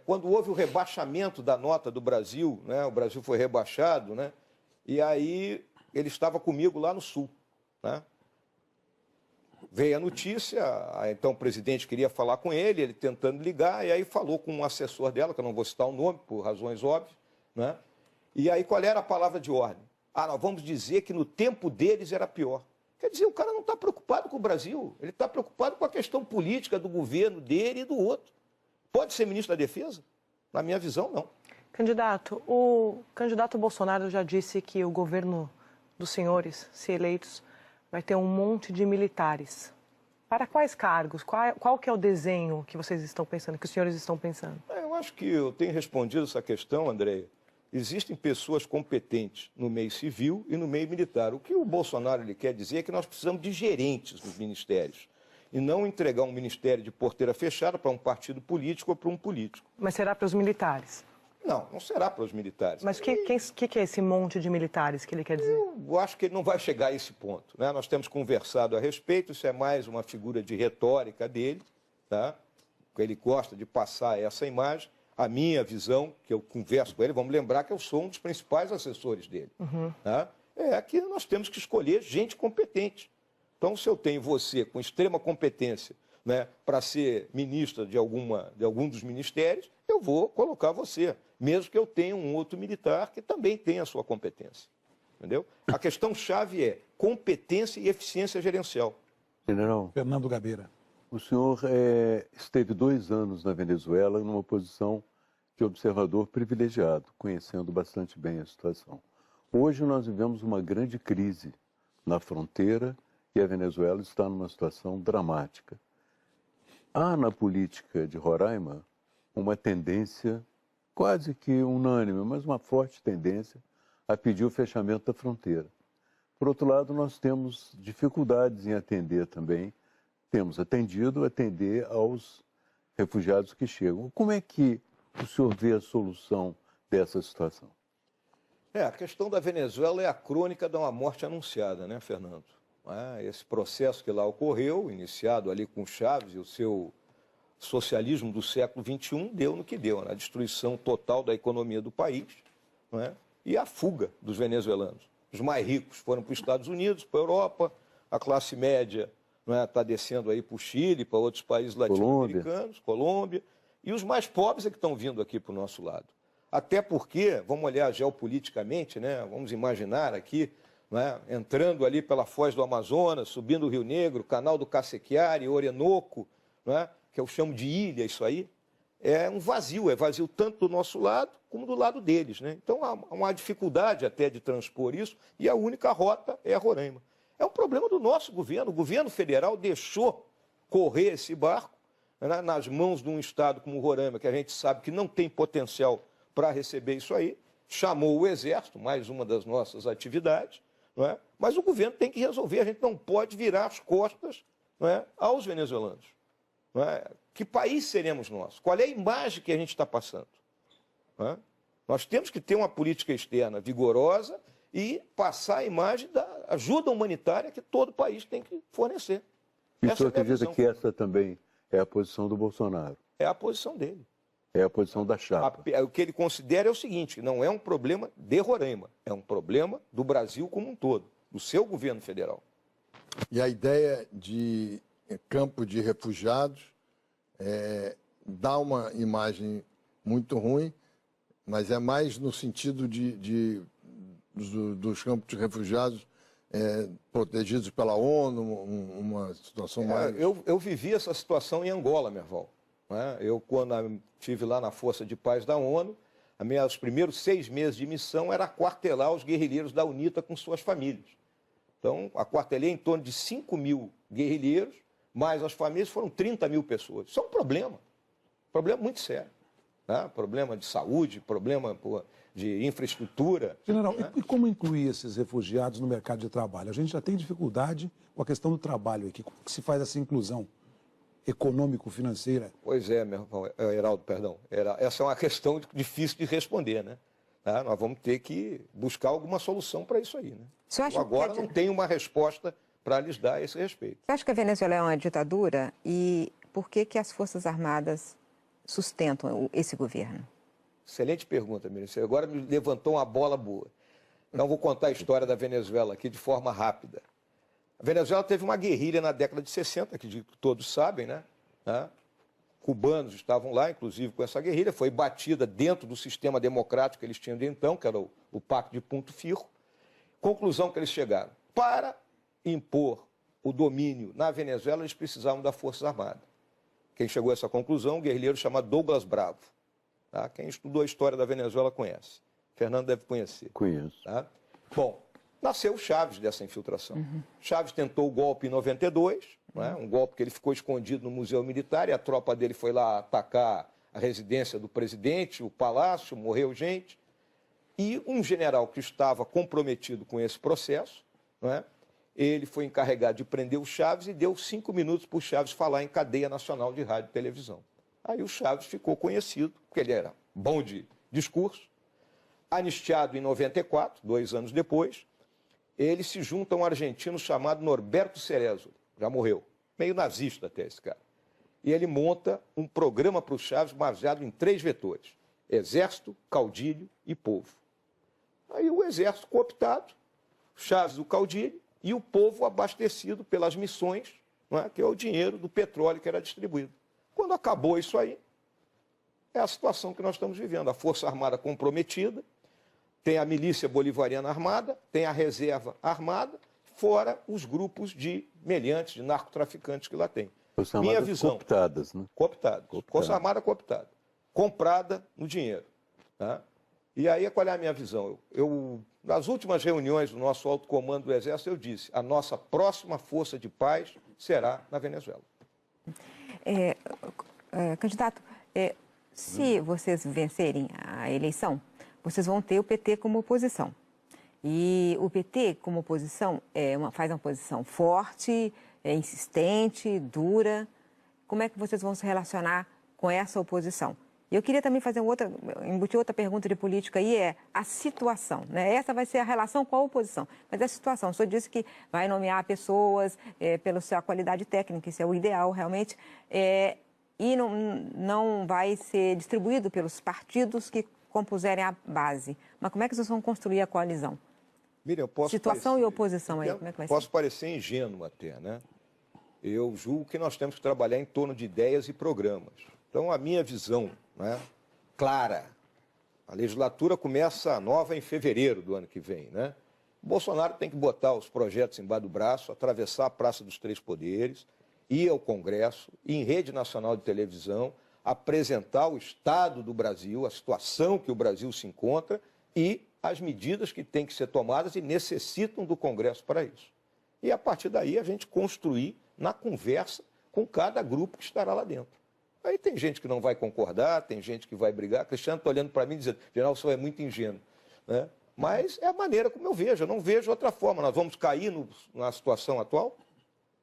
Quando houve o rebaixamento da nota do Brasil, né, o Brasil foi rebaixado, né, e aí ele estava comigo lá no Sul, né? Veio a notícia, então o presidente queria falar com ele, ele tentando ligar, e aí falou com um assessor dela, que eu não vou citar o nome, por razões óbvias, né? E aí qual era a palavra de ordem? Nós vamos dizer que no tempo deles era pior. Quer dizer, o cara não está preocupado com o Brasil, ele está preocupado com a questão política do governo dele e do outro. Pode ser ministro da Defesa? Na minha visão, não. Candidato, o candidato Bolsonaro já disse que o governo dos senhores, se eleitos, vai ter um monte de militares. Para quais cargos? Qual que é o desenho que vocês estão pensando, que os senhores estão pensando? Eu acho que eu tenho respondido essa questão, Andréia. Existem pessoas competentes no meio civil e no meio militar. O que o Bolsonaro ele quer dizer é que nós precisamos de gerentes nos ministérios e não entregar um ministério de porteira fechada para um partido político ou para um político. Mas será para os militares? Não, não será para os militares. Mas o que é esse monte de militares que ele quer dizer? Eu acho que ele não vai chegar a esse ponto, né? Nós temos conversado a respeito, isso é mais uma figura de retórica dele, tá? Ele gosta de passar essa imagem. A minha visão, que eu converso com ele, vamos lembrar que eu sou um dos principais assessores dele, tá? É que nós temos que escolher gente competente. Então, se eu tenho você com extrema competência, né, para ser ministra de algum dos ministérios, eu vou colocar você, mesmo que eu tenha um outro militar que também tenha a sua competência. Entendeu? A questão-chave é competência e eficiência gerencial. General, Fernando Gabeira. o senhor esteve 2 anos na Venezuela numa posição de observador privilegiado, conhecendo bastante bem a situação. Hoje nós vivemos uma grande crise na fronteira e a Venezuela está numa situação dramática. Há na política de Roraima uma tendência quase que unânime, mas uma forte tendência a pedir o fechamento da fronteira. Por outro lado, nós temos dificuldades em atender também, temos atender aos refugiados que chegam. Como é que o senhor vê a solução dessa situação? A questão da Venezuela é a crônica de uma morte anunciada, né, Fernando? Esse processo que lá ocorreu, iniciado ali com Chávez e o seu socialismo do século XXI, deu no que deu, na destruição total da economia do país, não é? E a fuga dos venezuelanos. Os mais ricos foram para os Estados Unidos, para a Europa, a classe média está descendo aí para o Chile, para outros países latino-americanos, Colômbia, e os mais pobres é que estão vindo aqui para o nosso lado. Até porque, vamos olhar geopoliticamente, né? Vamos imaginar aqui, não é? Entrando ali pela Foz do Amazonas, subindo o Rio Negro, canal do Cacequiari, Orinoco, não é? Que eu chamo de ilha isso aí, é um vazio, é vazio tanto do nosso lado como do lado deles, né? Então há uma dificuldade até de transpor isso e a única rota é a Roraima. É um problema do nosso governo. O governo federal deixou correr esse barco, né, nas mãos de um estado como Roraima, que a gente sabe que não tem potencial para receber isso aí, chamou o Exército, mais uma das nossas atividades, não é? Mas o governo tem que resolver, a gente não pode virar as costas, não é, aos venezuelanos. Não é? Que país seremos nós? Qual é a imagem que a gente está passando? Não é? Nós temos que ter uma política externa vigorosa e passar a imagem da ajuda humanitária que todo país tem que fornecer. E o Essa senhor é a minha acredita visão. que essa também é a posição do Bolsonaro? É a posição dele. É a posição da chapa? O que ele considera é o seguinte, que não é um problema de Roraima, é um problema do Brasil como um todo, do seu governo federal. E a ideia de campo de refugiados dá uma imagem muito ruim, mas é mais no sentido dos campos de refugiados protegidos pela ONU, uma situação mais... Eu vivi essa situação em Angola, Merval. Né? Eu, quando estive lá na Força de Paz da ONU, os primeiros 6 meses de missão era aquartelar os guerrilheiros da UNITA com suas famílias. Então, aquartelei em torno de 5 mil guerrilheiros, mais as famílias foram 30 mil pessoas. Isso é um problema muito sério. Né? Problema de saúde, problema de infraestrutura. General, e como incluir esses refugiados no mercado de trabalho? A gente já tem dificuldade com a questão do trabalho aqui. Como que se faz essa inclusão econômico-financeira? Pois é, meu irmão, Heraldo, perdão. Essa é uma questão difícil de responder, né? Tá? Nós vamos ter que buscar alguma solução para isso aí, né? Agora não tem uma resposta para lhes dar a esse respeito. Você acha que a Venezuela é uma ditadura e por que as Forças Armadas sustentam esse governo? Excelente pergunta, Miriam. Você agora me levantou uma bola boa. Então, vou contar a história da Venezuela aqui de forma rápida. A Venezuela teve uma guerrilha na década de 60, que todos sabem, né? Cubanos estavam lá, inclusive, com essa guerrilha. Foi batida dentro do sistema democrático que eles tinham de então, que era o Pacto de Punto Fijo. Conclusão que eles chegaram. Para impor o domínio na Venezuela, eles precisavam das Forças Armadas. Quem chegou a essa conclusão, um guerrilheiro chamado Douglas Bravo. Tá? Quem estudou a história da Venezuela conhece. Fernando deve conhecer. Conheço. Tá? Bom, nasceu Chávez dessa infiltração. Chávez tentou o golpe em 92, né? Um golpe que ele ficou escondido no Museu Militar e a tropa dele foi lá atacar a residência do presidente, o palácio, morreu gente. E um general que estava comprometido com esse processo, né? Ele foi encarregado de prender o Chávez e deu 5 minutos para o Chávez falar em cadeia nacional de rádio e televisão. Aí o Chávez ficou conhecido, porque ele era bom de discurso. Anistiado em 94, 2 anos depois, ele se junta a um argentino chamado Norberto Cerezo, já morreu, meio nazista até esse cara. E ele monta um programa para o Chávez baseado em 3 vetores: exército, caudilho e povo. Aí o exército cooptado, Chávez o caudilho e o povo abastecido pelas missões, não é? Que é o dinheiro do petróleo que era distribuído. Quando acabou isso aí, é a situação que nós estamos vivendo. A Força Armada comprometida, tem a milícia bolivariana armada, tem a reserva armada, fora os grupos de meliantes, de narcotraficantes que lá tem. Força Minha Armada visão. cooptadas, né? Cooptadas. Força Armada cooptada. Comprada no dinheiro. Tá? E aí, qual é a minha visão? Nas últimas reuniões do nosso alto comando do Exército, eu disse: a nossa próxima força de paz será na Venezuela. Candidato, se vocês vencerem a eleição, vocês vão ter o PT como oposição. E o PT, como oposição, faz uma posição forte, insistente, dura. Como é que vocês vão se relacionar com essa oposição? E eu queria também embutir outra pergunta de política aí, a situação, né? Essa vai ser a relação com a oposição, mas a situação, o senhor disse que vai nomear pessoas pela sua qualidade técnica, isso é o ideal realmente, e não vai ser distribuído pelos partidos que compuserem a base. Mas como é que vocês vão construir a coalizão? Miriam, situação e oposição aí, como é que vai ser? Posso parecer ingênuo até, né? Eu julgo que nós temos que trabalhar em torno de ideias e programas. Então, a minha visão, né, clara, a legislatura começa nova em fevereiro do ano que vem, né? O Bolsonaro tem que botar os projetos embaixo do braço, atravessar a Praça dos Três Poderes, ir ao Congresso, ir em rede nacional de televisão, apresentar o estado do Brasil, a situação que o Brasil se encontra e as medidas que têm que ser tomadas e necessitam do Congresso para isso. E, a partir daí, a gente construir na conversa com cada grupo que estará lá dentro. Aí tem gente que não vai concordar, tem gente que vai brigar. Cristiano está olhando para mim dizendo, general, o senhor é muito ingênuo, né? Mas é a maneira como eu vejo, eu não vejo outra forma. Nós vamos cair na situação atual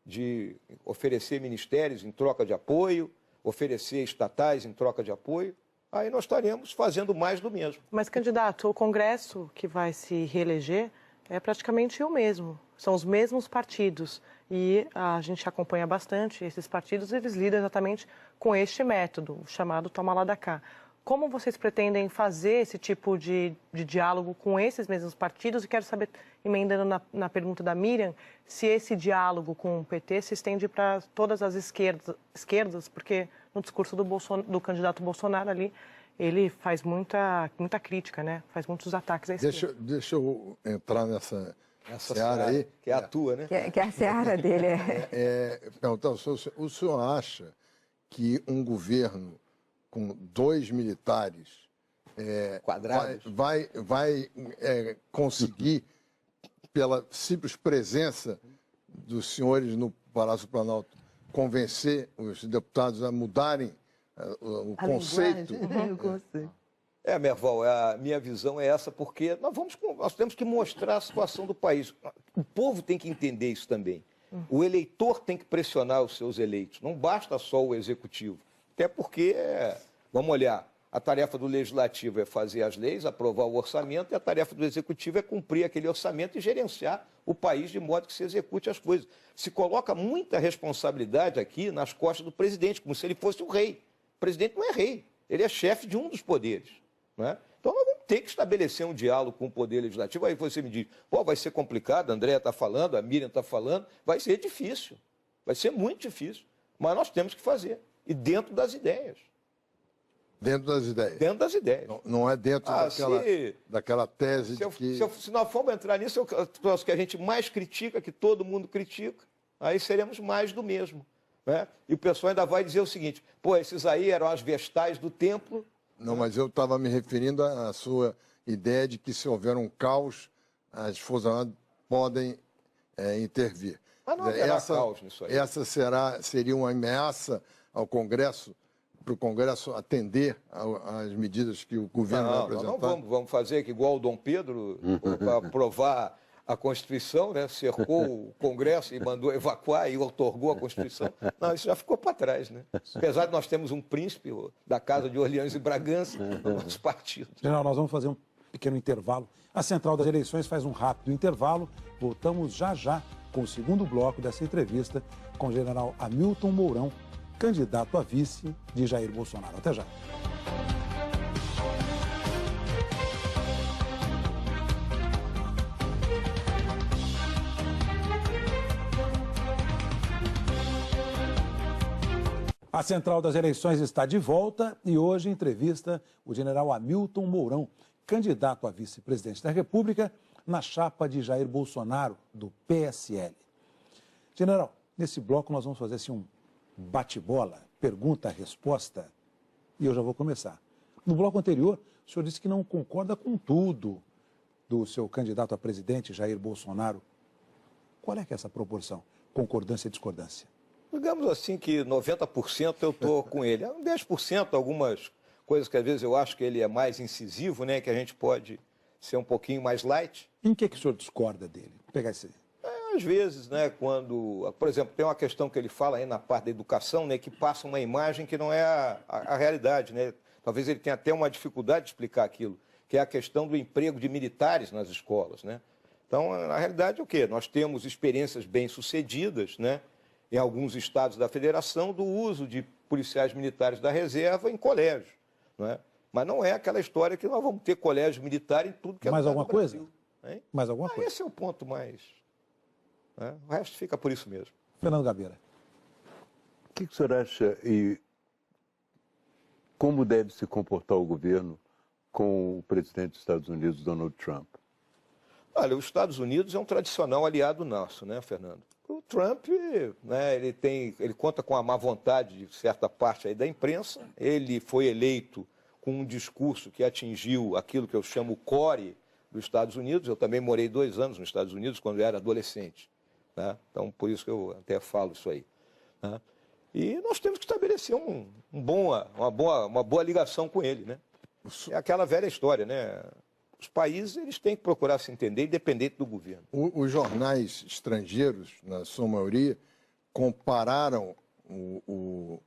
de oferecer ministérios em troca de apoio, oferecer estatais em troca de apoio, aí nós estaremos fazendo mais do mesmo. Mas, candidato, o Congresso que vai se reeleger é praticamente o mesmo, são os mesmos partidos. E a gente acompanha bastante esses partidos, eles lidam exatamente com este método, chamado toma lá da cá. Como vocês pretendem fazer esse tipo de diálogo com esses mesmos partidos? E quero saber, emendando na pergunta da Miriam, se esse diálogo com o PT se estende para todas as esquerdas, porque no discurso do candidato Bolsonaro ali, ele faz muita crítica, né? Faz muitos ataques à esquerda. Deixa eu entrar nessa seara aí. Que é a tua, né? Que é a seara dele. Perguntar, o senhor acha que um governo com 2 militares quadrados vai conseguir, pela simples presença dos senhores no Palácio do Planalto, convencer os deputados a mudarem o conceito? O conceito. Merval, a minha visão é essa, porque nós temos que mostrar a situação do país. O povo tem que entender isso também. O eleitor tem que pressionar os seus eleitos, não basta só o executivo. Até porque, vamos olhar, a tarefa do legislativo é fazer as leis, aprovar o orçamento, e a tarefa do executivo é cumprir aquele orçamento e gerenciar o país de modo que se execute as coisas. Se coloca muita responsabilidade aqui nas costas do presidente, como se ele fosse o rei. O presidente não é rei, ele é chefe de um dos poderes. Né? Então nós vamos ter que estabelecer um diálogo com o poder legislativo. Aí você me diz, vai ser complicado, a Andréa está falando, a Miriam está falando, vai ser difícil, vai ser muito difícil, mas nós temos que fazer, e dentro das ideias. Dentro das ideias? Dentro das ideias. Não é dentro daquela tese de que... Se nós formos entrar nisso, é o troço que a gente mais critica, que todo mundo critica, aí seremos mais do mesmo. Né? E o pessoal ainda vai dizer o seguinte, esses aí eram as vestais do templo. Não, mas eu estava me referindo à sua ideia de que se houver um caos, as Forças Armadas podem intervir. Mas não haverá caos nisso aí. Essa seria uma ameaça ao Congresso, para o Congresso atender às medidas que o governo vai apresentar? Não vamos fazer que igual o Dom Pedro, para aprovar a Constituição, né? Cercou o Congresso e mandou evacuar e otorgou a Constituição. Não, isso já ficou para trás, né? Apesar de nós termos um príncipe da Casa de Orleans e Bragança no nosso partido. General, nós vamos fazer um pequeno intervalo. A Central das Eleições faz um rápido intervalo. Voltamos já com o segundo bloco dessa entrevista com o general Hamilton Mourão, candidato a vice de Jair Bolsonaro. Até já. A Central das Eleições está de volta e hoje entrevista o general Hamilton Mourão, candidato a vice-presidente da República na chapa de Jair Bolsonaro, do PSL. General, nesse bloco nós vamos fazer assim um bate-bola, pergunta-resposta, e eu já vou começar. No bloco anterior, o senhor disse que não concorda com tudo do seu candidato a presidente, Jair Bolsonaro. Qual é que é essa proporção? Concordância e discordância? Digamos assim que 90% eu estou com ele. 10% algumas coisas que às vezes eu acho que ele é mais incisivo, né? Que a gente pode ser um pouquinho mais light. Em que o senhor discorda dele? Vou pegar esse... Às vezes, né, quando, por exemplo, tem uma questão que ele fala aí na parte da educação, né, que passa uma imagem que não é a realidade, né? Talvez ele tenha até uma dificuldade de explicar aquilo, que é a questão do emprego de militares nas escolas, né? Então, na realidade, é o quê? Nós temos experiências bem-sucedidas, né, em alguns estados da federação, do uso de policiais militares da reserva em colégios, né? Mas não é aquela história que nós vamos ter colégio militar em tudo que é mais lugar alguma do coisa? Brasil, hein? Mais alguma coisa? Esse é o ponto mais... né? O resto fica por isso mesmo. Fernando Gabeira. O que o senhor acha e como deve se comportar o governo com o presidente dos Estados Unidos, Donald Trump? Olha, os Estados Unidos é um tradicional aliado nosso, né, Fernando? O Trump, né, ele conta com a má vontade de certa parte aí da imprensa. Ele foi eleito com um discurso que atingiu aquilo que eu chamo o core dos Estados Unidos. Eu também morei 2 anos nos Estados Unidos quando eu era adolescente, né? Então, por isso que eu até falo isso aí, né? E nós temos que estabelecer uma boa ligação com ele, né? É aquela velha história, né? Os países eles têm que procurar se entender, independente do governo. Os jornais estrangeiros, na sua maioria, compararam o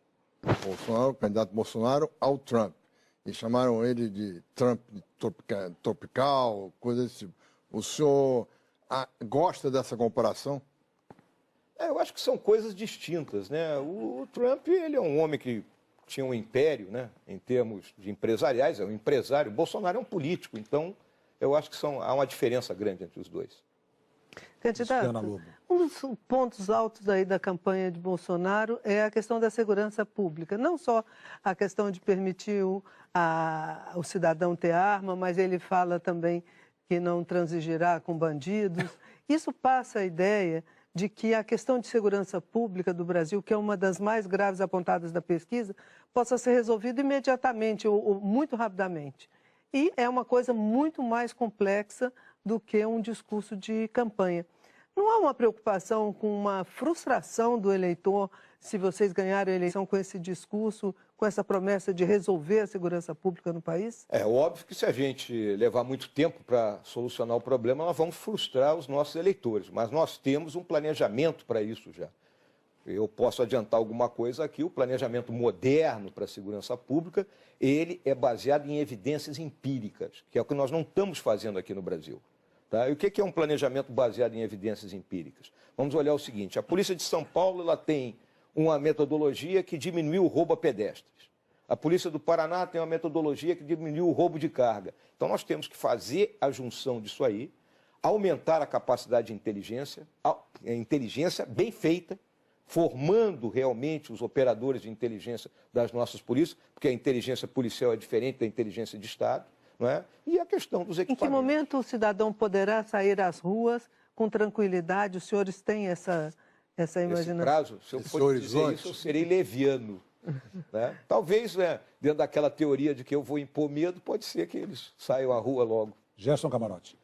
Bolsonaro, o candidato Bolsonaro, ao Trump. E chamaram ele de Trump tropical, coisa desse tipo. O senhor gosta dessa comparação? Eu acho que são coisas distintas, né? O Trump, ele é um homem que tinha um império, né, em termos de empresariais, é um empresário. O Bolsonaro é um político, então eu acho que há uma diferença grande entre os dois. Candidato, um dos pontos altos aí da campanha de Bolsonaro é a questão da segurança pública. Não só a questão de permitir o cidadão ter arma, mas ele fala também que não transigirá com bandidos. Isso passa a ideia de que a questão de segurança pública do Brasil, que é uma das mais graves apontadas da pesquisa, possa ser resolvida imediatamente ou muito rapidamente. E é uma coisa muito mais complexa do que um discurso de campanha. Não há uma preocupação com uma frustração do eleitor se vocês ganharem a eleição com esse discurso, com essa promessa de resolver a segurança pública no país? É óbvio que se a gente levar muito tempo para solucionar o problema, nós vamos frustrar os nossos eleitores, mas nós temos um planejamento para isso já. Eu posso adiantar alguma coisa aqui, o planejamento moderno para a segurança pública, ele é baseado em evidências empíricas, que é o que nós não estamos fazendo aqui no Brasil. Tá? E o que é um planejamento baseado em evidências empíricas? Vamos olhar o seguinte, a Polícia de São Paulo ela tem uma metodologia que diminuiu o roubo a pedestres. A Polícia do Paraná tem uma metodologia que diminuiu o roubo de carga. Então nós temos que fazer a junção disso aí, aumentar a capacidade de inteligência, a inteligência bem feita, formando realmente os operadores de inteligência das nossas polícias, porque a inteligência policial é diferente da inteligência de Estado, não é? E a questão dos equipamentos. Em que momento o cidadão poderá sair às ruas com tranquilidade? Os senhores têm essa imaginação? Nesse prazo, se eu for dizer isso, eu serei leviano. Né? Talvez, né, dentro daquela teoria de que eu vou impor medo, pode ser que eles saiam à rua logo. Gerson Camarote.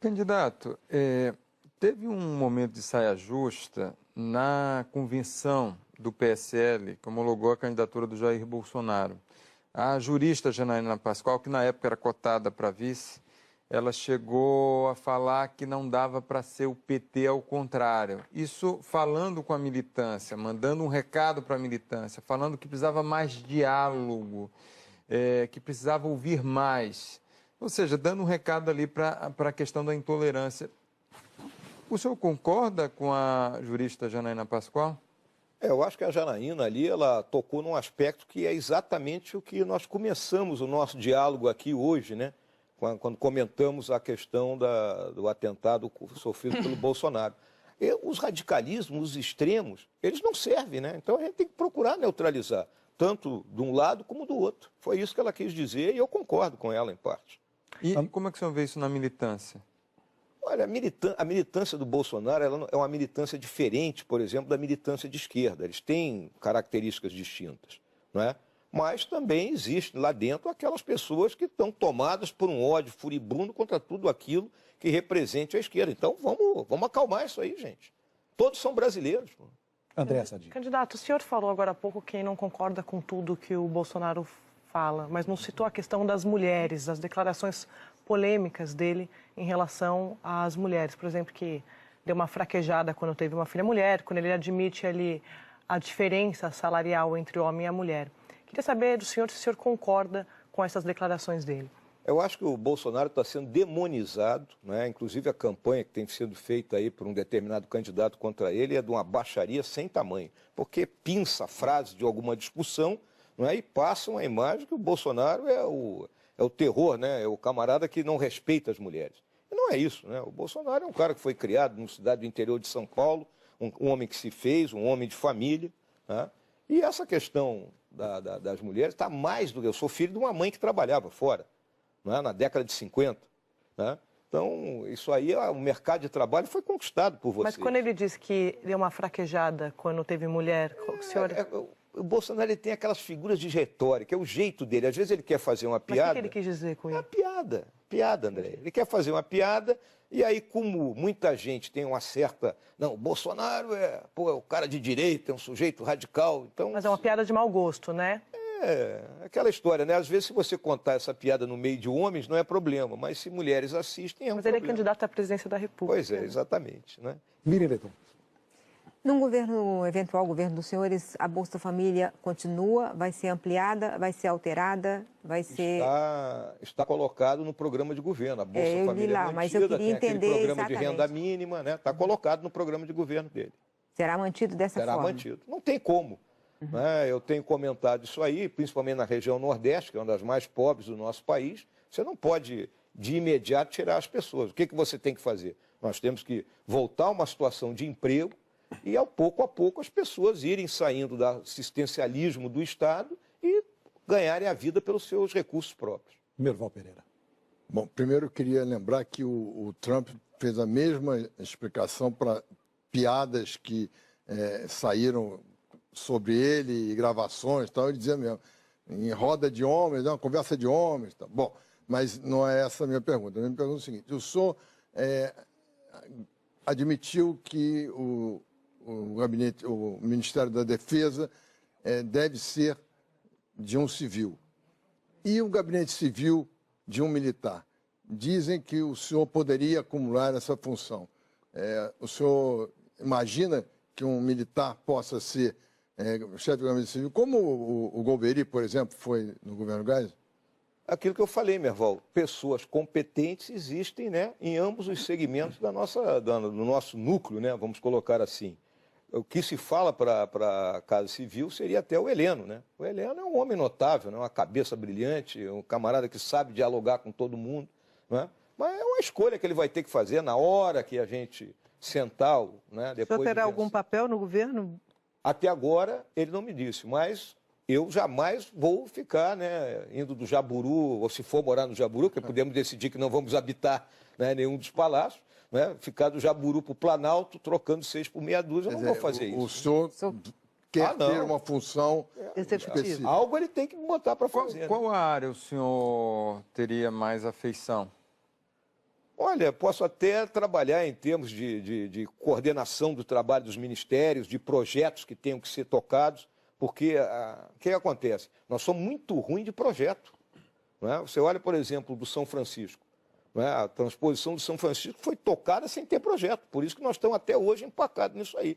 Candidato, teve um momento de saia justa na convenção do PSL, que homologou a candidatura do Jair Bolsonaro. A jurista Janaína Pascoal, que na época era cotada para vice, ela chegou a falar que não dava para ser o PT ao contrário. Isso falando com a militância, mandando um recado para a militância, falando que precisava mais diálogo, que precisava ouvir mais. Ou seja, dando um recado ali para a questão da intolerância. O senhor concorda com a jurista Janaína Pascoal? Eu acho que a Janaína ali, ela tocou num aspecto que é exatamente o que nós começamos o nosso diálogo aqui hoje, né? Quando comentamos a questão do atentado sofrido pelo Bolsonaro. Os radicalismos, os extremos, eles não servem, né? Então a gente tem que procurar neutralizar, tanto de um lado como do outro. Foi isso que ela quis dizer e eu concordo com ela em parte. E como é que o senhor vê isso na militância? Olha, a militância do Bolsonaro ela é uma militância diferente, por exemplo, da militância de esquerda. Eles têm características distintas, não é? Mas também existe lá dentro aquelas pessoas que estão tomadas por um ódio furibundo contra tudo aquilo que represente a esquerda. Então vamos acalmar isso aí, gente. Todos são brasileiros. André Sadi. Candidato, o senhor falou agora há pouco que não concorda com tudo que o Bolsonaro fala, mas não citou a questão das mulheres, as declarações polêmicas dele em relação às mulheres. Por exemplo, que deu uma fraquejada quando teve uma filha mulher, quando ele admite ali a diferença salarial entre o homem e a mulher. Queria saber do senhor se o senhor concorda com essas declarações dele. Eu acho que o Bolsonaro está sendo demonizado, né? Inclusive a campanha que tem sido feita aí por um determinado candidato contra ele é de uma baixaria sem tamanho, porque pinça a frase de alguma discussão, não é? E passam a imagem que o Bolsonaro é o terror, né? É o camarada que não respeita as mulheres. E não é isso, né? O Bolsonaro é um cara que foi criado numa cidade do interior de São Paulo, um homem que se fez, um homem de família, né? E essa questão das mulheres está mais do que... Eu sou filho de uma mãe que trabalhava fora, não é? Na década de 50. Né? Então, isso aí, o mercado de trabalho foi conquistado por vocês. Mas quando ele disse que deu uma fraquejada quando teve mulher, o senhor... O Bolsonaro ele tem aquelas figuras de retórica, é o jeito dele. Às vezes ele quer fazer uma Mas piada... o que ele quis dizer com É isso? uma piada, André. Ele quer fazer uma piada e aí, como muita gente tem uma certa... Não, o Bolsonaro é o cara de direita, é um sujeito radical, então... Mas é uma piada de mau gosto, né? É, aquela história, né? Às vezes, se você contar essa piada no meio de homens, não é problema, mas se mulheres assistem, é um Mas ele é problema. candidato à presidência da República. Pois é, exatamente, né? Miriam Leitão. No eventual governo dos senhores, a Bolsa Família continua, vai ser ampliada, vai ser alterada, vai ser... Está colocado no programa de governo. A Bolsa eu li Família lá, é mas eu mantida, queria tem entender aquele programa de exatamente. renda mínima, né? Está colocado no programa de governo dele. Será mantido dessa Será forma? mantido. Não tem como. Né? Eu tenho comentado isso aí, principalmente na região Nordeste, que é uma das mais pobres do nosso país. Você não pode, de imediato, tirar as pessoas. O que você tem que fazer? Nós temos que voltar a uma situação de emprego e, ao pouco a pouco, as pessoas irem saindo do assistencialismo do Estado e ganharem a vida pelos seus recursos próprios. Merval Pereira. Bom, primeiro eu queria lembrar que o Trump fez a mesma explicação para piadas que saíram sobre ele e gravações e tal. Ele dizia mesmo, em roda de homens, uma conversa de homens. Tal. Bom, mas não é essa a minha pergunta. A minha pergunta é o seguinte, o senhor admitiu que o Ministério da Defesa deve ser de um civil. E o gabinete civil de um militar? Dizem que o senhor poderia acumular essa função. O senhor imagina que um militar possa ser chefe do gabinete civil, como o Golbery, por exemplo, foi no governo Geisel? Aquilo que eu falei, Merval, pessoas competentes existem, né, em ambos os segmentos do nosso núcleo, né, vamos colocar assim. O que se fala para a Casa Civil seria até o Heleno, né? O Heleno é um homem notável, né? Uma cabeça brilhante, um camarada que sabe dialogar com todo mundo, né? Mas é uma escolha que ele vai ter que fazer na hora que a gente sentar, né? Depois o senhor terá algum papel no governo? Até agora ele não me disse, mas eu jamais vou ficar, né, indo do Jaburu, ou se for morar no Jaburu, porque podemos decidir que não vamos habitar, né, nenhum dos palácios, né, ficar do Jaburu para o Planalto, trocando 6 por meia dúzia, eu não vou fazer isso. O senhor quer ter uma função específica. Algo ele tem que botar para fazer. Qual área o senhor teria mais afeição? Olha, posso até trabalhar em termos de coordenação do trabalho dos ministérios, de projetos que tenham que ser tocados, porque o que acontece? Nós somos muito ruins de projeto. Não é? Você olha, por exemplo, do São Francisco. Não é? A transposição do São Francisco foi tocada sem ter projeto, por isso que nós estamos até hoje empacados nisso aí.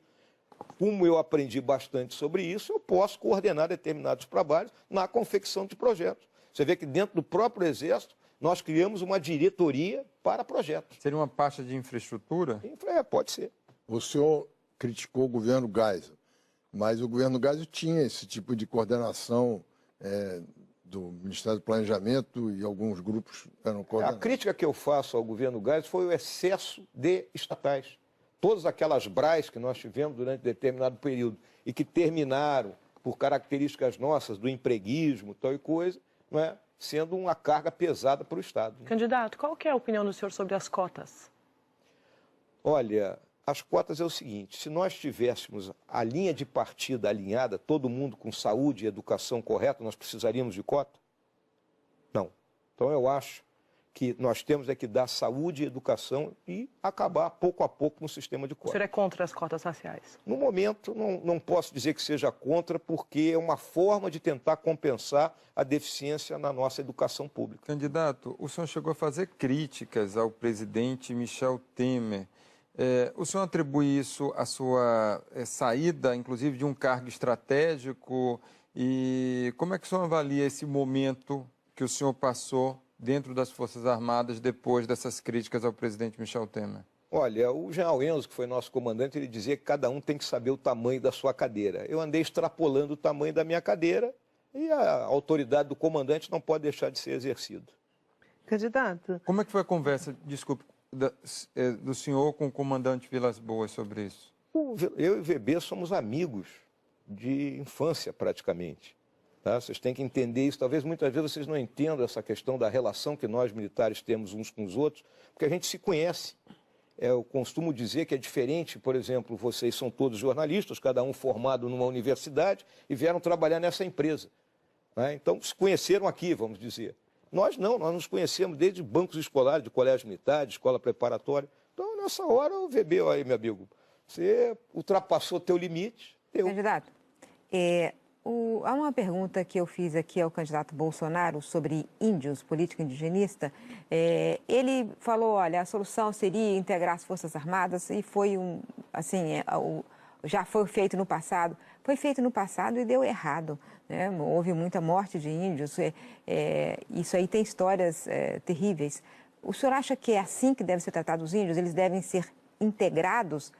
Como eu aprendi bastante sobre isso, eu posso coordenar determinados trabalhos na confecção de projetos. Você vê que dentro do próprio Exército, nós criamos uma diretoria para projetos. Seria uma pasta de infraestrutura? Pode ser. O senhor criticou o governo Geisel, mas o governo Geisel tinha esse tipo de coordenação do Ministério do Planejamento e alguns grupos eram coordenados. A crítica que eu faço ao governo Geisel foi o excesso de estatais. Todas aquelas BRAs que nós tivemos durante determinado período e que terminaram por características nossas do empreguismo, tal e coisa, não é? Sendo uma carga pesada para o Estado. Candidato, qual que é a opinião do senhor sobre as cotas? Olha, as cotas é o seguinte, se nós tivéssemos a linha de partida alinhada, todo mundo com saúde e educação correta, nós precisaríamos de cota? Não. Então eu acho que nós temos que dar saúde e educação e acabar pouco a pouco no sistema de cotas. O senhor é contra as cotas raciais? No momento, não posso dizer que seja contra, porque é uma forma de tentar compensar a deficiência na nossa educação pública. Candidato, o senhor chegou a fazer críticas ao presidente Michel Temer. O senhor atribui isso à sua saída, inclusive, de um cargo estratégico? E como é que o senhor avalia esse momento que o senhor passou dentro das Forças Armadas depois dessas críticas ao presidente Michel Temer? Olha, o general Enzo, que foi nosso comandante, ele dizia que cada um tem que saber o tamanho da sua cadeira. Eu andei extrapolando o tamanho da minha cadeira e a autoridade do comandante não pode deixar de ser exercida. Candidato. Como é que foi a conversa, desculpe, do senhor com o comandante Vilas Boas sobre isso? Eu e o VB somos amigos de infância, praticamente. Tá? Vocês têm que entender isso. Talvez muitas vezes vocês não entendam essa questão da relação que nós militares temos uns com os outros, porque a gente se conhece. Eu costumo dizer que é diferente, por exemplo, vocês são todos jornalistas, cada um formado numa universidade e vieram trabalhar nessa empresa. Né? Então, se conheceram aqui, vamos dizer. Nós não, nós nos conhecemos desde bancos escolares, de colégio militar, de escola preparatória. Então, nessa hora, o VB, olha aí, meu amigo, você ultrapassou teu limite. Candidato, há uma pergunta que eu fiz aqui ao candidato Bolsonaro sobre índios, política indigenista. Ele falou, olha, a solução seria integrar as Forças Armadas e foi já foi feito no passado. Foi feito no passado e deu errado. Né? Houve muita morte de índios. Isso aí tem histórias terríveis. O senhor acha que é assim que deve ser tratado os índios? Eles devem ser integrados?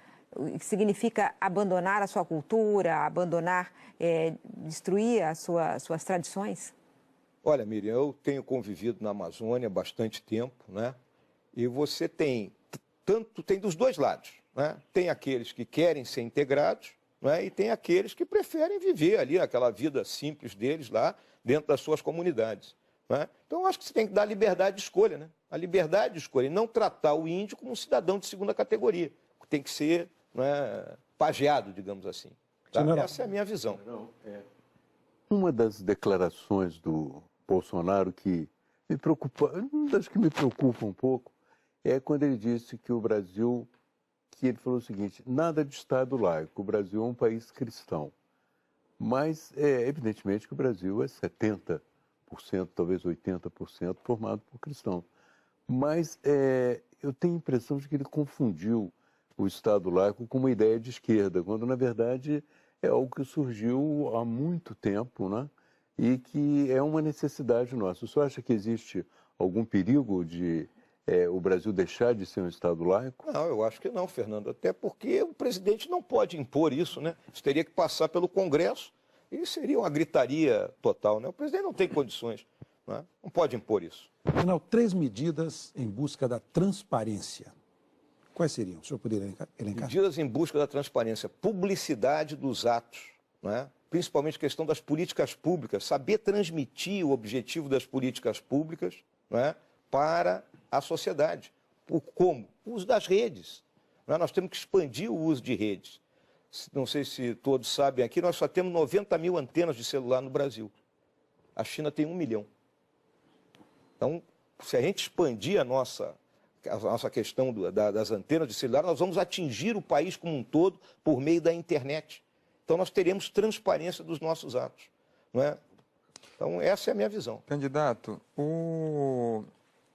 Significa abandonar a sua cultura, abandonar, destruir as suas tradições? Olha, Miriam, eu tenho convivido na Amazônia há bastante tempo, né? E você tem dos dois lados, né? Tem aqueles que querem ser integrados, né? E tem aqueles que preferem viver ali aquela vida simples deles lá dentro das suas comunidades, né? Então, eu acho que você tem que dar liberdade de escolha, né? A liberdade de escolha e não tratar o índio como um cidadão de segunda categoria. Tem que ser, né, pajeado, digamos assim. Tá? Essa é a minha visão. Uma das declarações do Bolsonaro que me preocupa, uma das que me preocupa um pouco, é quando ele disse que o Brasil, que ele falou o seguinte, nada de Estado laico, o Brasil é um país cristão. Mas, evidentemente, que o Brasil é 70%, talvez 80% formado por cristãos. Mas eu tenho a impressão de que ele confundiu o Estado laico com uma ideia de esquerda, quando, na verdade, é algo que surgiu há muito tempo, né? E que é uma necessidade nossa. O senhor acha que existe algum perigo de o Brasil deixar de ser um Estado laico? Não, eu acho que não, Fernando. Até porque o presidente não pode impor isso, né? Isso teria que passar pelo Congresso e seria uma gritaria total, né? O presidente não tem condições, né? Não pode impor isso. Afinal, 3 medidas em busca da transparência. Quais seriam? O senhor poderia elencar? Medidas em busca da transparência, publicidade dos atos, né? Principalmente a questão das políticas públicas, saber transmitir o objetivo das políticas públicas, né, para a sociedade. Como? O uso das redes. Né? Nós temos que expandir o uso de redes. Não sei se todos sabem aqui, nós só temos 90 mil antenas de celular no Brasil. A China tem 1 milhão. Então, se a gente expandir a nossa questão das antenas de celular, nós vamos atingir o país como um todo por meio da internet. Então, nós teremos transparência dos nossos atos. Não é? Então, essa é a minha visão. Candidato, o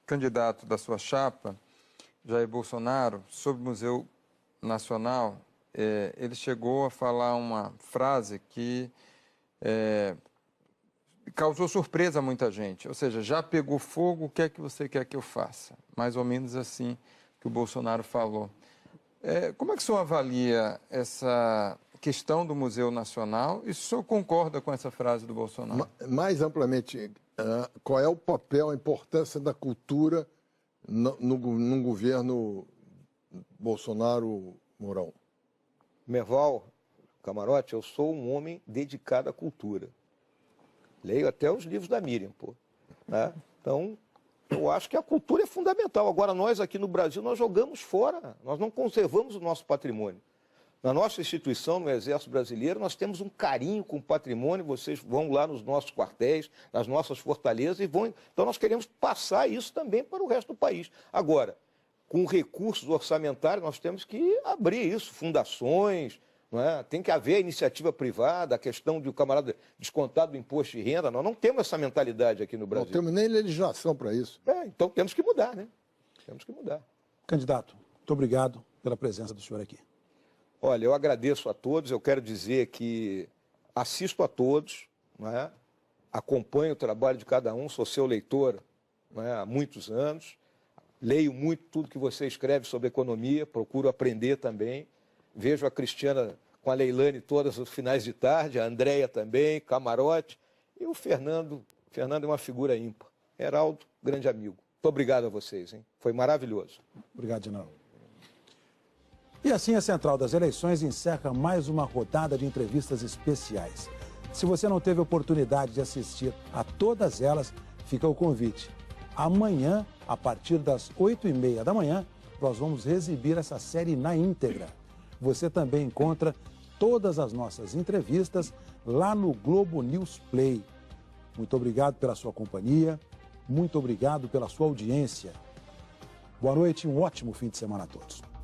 candidato da sua chapa, Jair Bolsonaro, sobre o Museu Nacional, ele chegou a falar uma frase que causou surpresa a muita gente. Ou seja, já pegou fogo, o que é que você quer que eu faça? Mais ou menos assim que o Bolsonaro falou. Como é que o senhor avalia essa questão do Museu Nacional e se o senhor concorda com essa frase do Bolsonaro? Mais amplamente, qual é o papel, a importância da cultura no governo Bolsonaro-Mourão? Merval, Camarote, eu sou um homem dedicado à cultura. Leio até os livros da Miriam, pô. Né? Então, eu acho que a cultura é fundamental. Agora, nós aqui no Brasil, nós jogamos fora, nós não conservamos o nosso patrimônio. Na nossa instituição, no Exército Brasileiro, nós temos um carinho com o patrimônio, vocês vão lá nos nossos quartéis, nas nossas fortalezas e vão... Então, nós queremos passar isso também para o resto do país. Agora, com recursos orçamentários, nós temos que abrir isso, fundações, não é? Tem que haver a iniciativa privada, a questão de o camarada descontado do imposto de renda. Nós não temos essa mentalidade aqui no Brasil. Não temos nem legislação para isso. Então temos que mudar, né? Temos que mudar. Candidato, muito obrigado pela presença do senhor aqui. Olha, eu agradeço a todos. Eu quero dizer que assisto a todos, não é? Acompanho o trabalho de cada um, sou seu leitor, não é? Há muitos anos. Leio muito tudo que você escreve sobre economia, procuro aprender também. Vejo a Cristiana com a Leilane todos os finais de tarde, a Andréia também, Camarote. E o Fernando. Fernando é uma figura ímpar. Heraldo, grande amigo. Muito obrigado a vocês, hein? Foi maravilhoso. Obrigado, general. E assim a Central das Eleições encerra mais uma rodada de entrevistas especiais. Se você não teve oportunidade de assistir a todas elas, fica o convite. Amanhã, a partir das 8h30 da manhã, nós vamos exibir essa série na íntegra. Você também encontra todas as nossas entrevistas lá no Globo News Play. Muito obrigado pela sua companhia, muito obrigado pela sua audiência. Boa noite e um ótimo fim de semana a todos.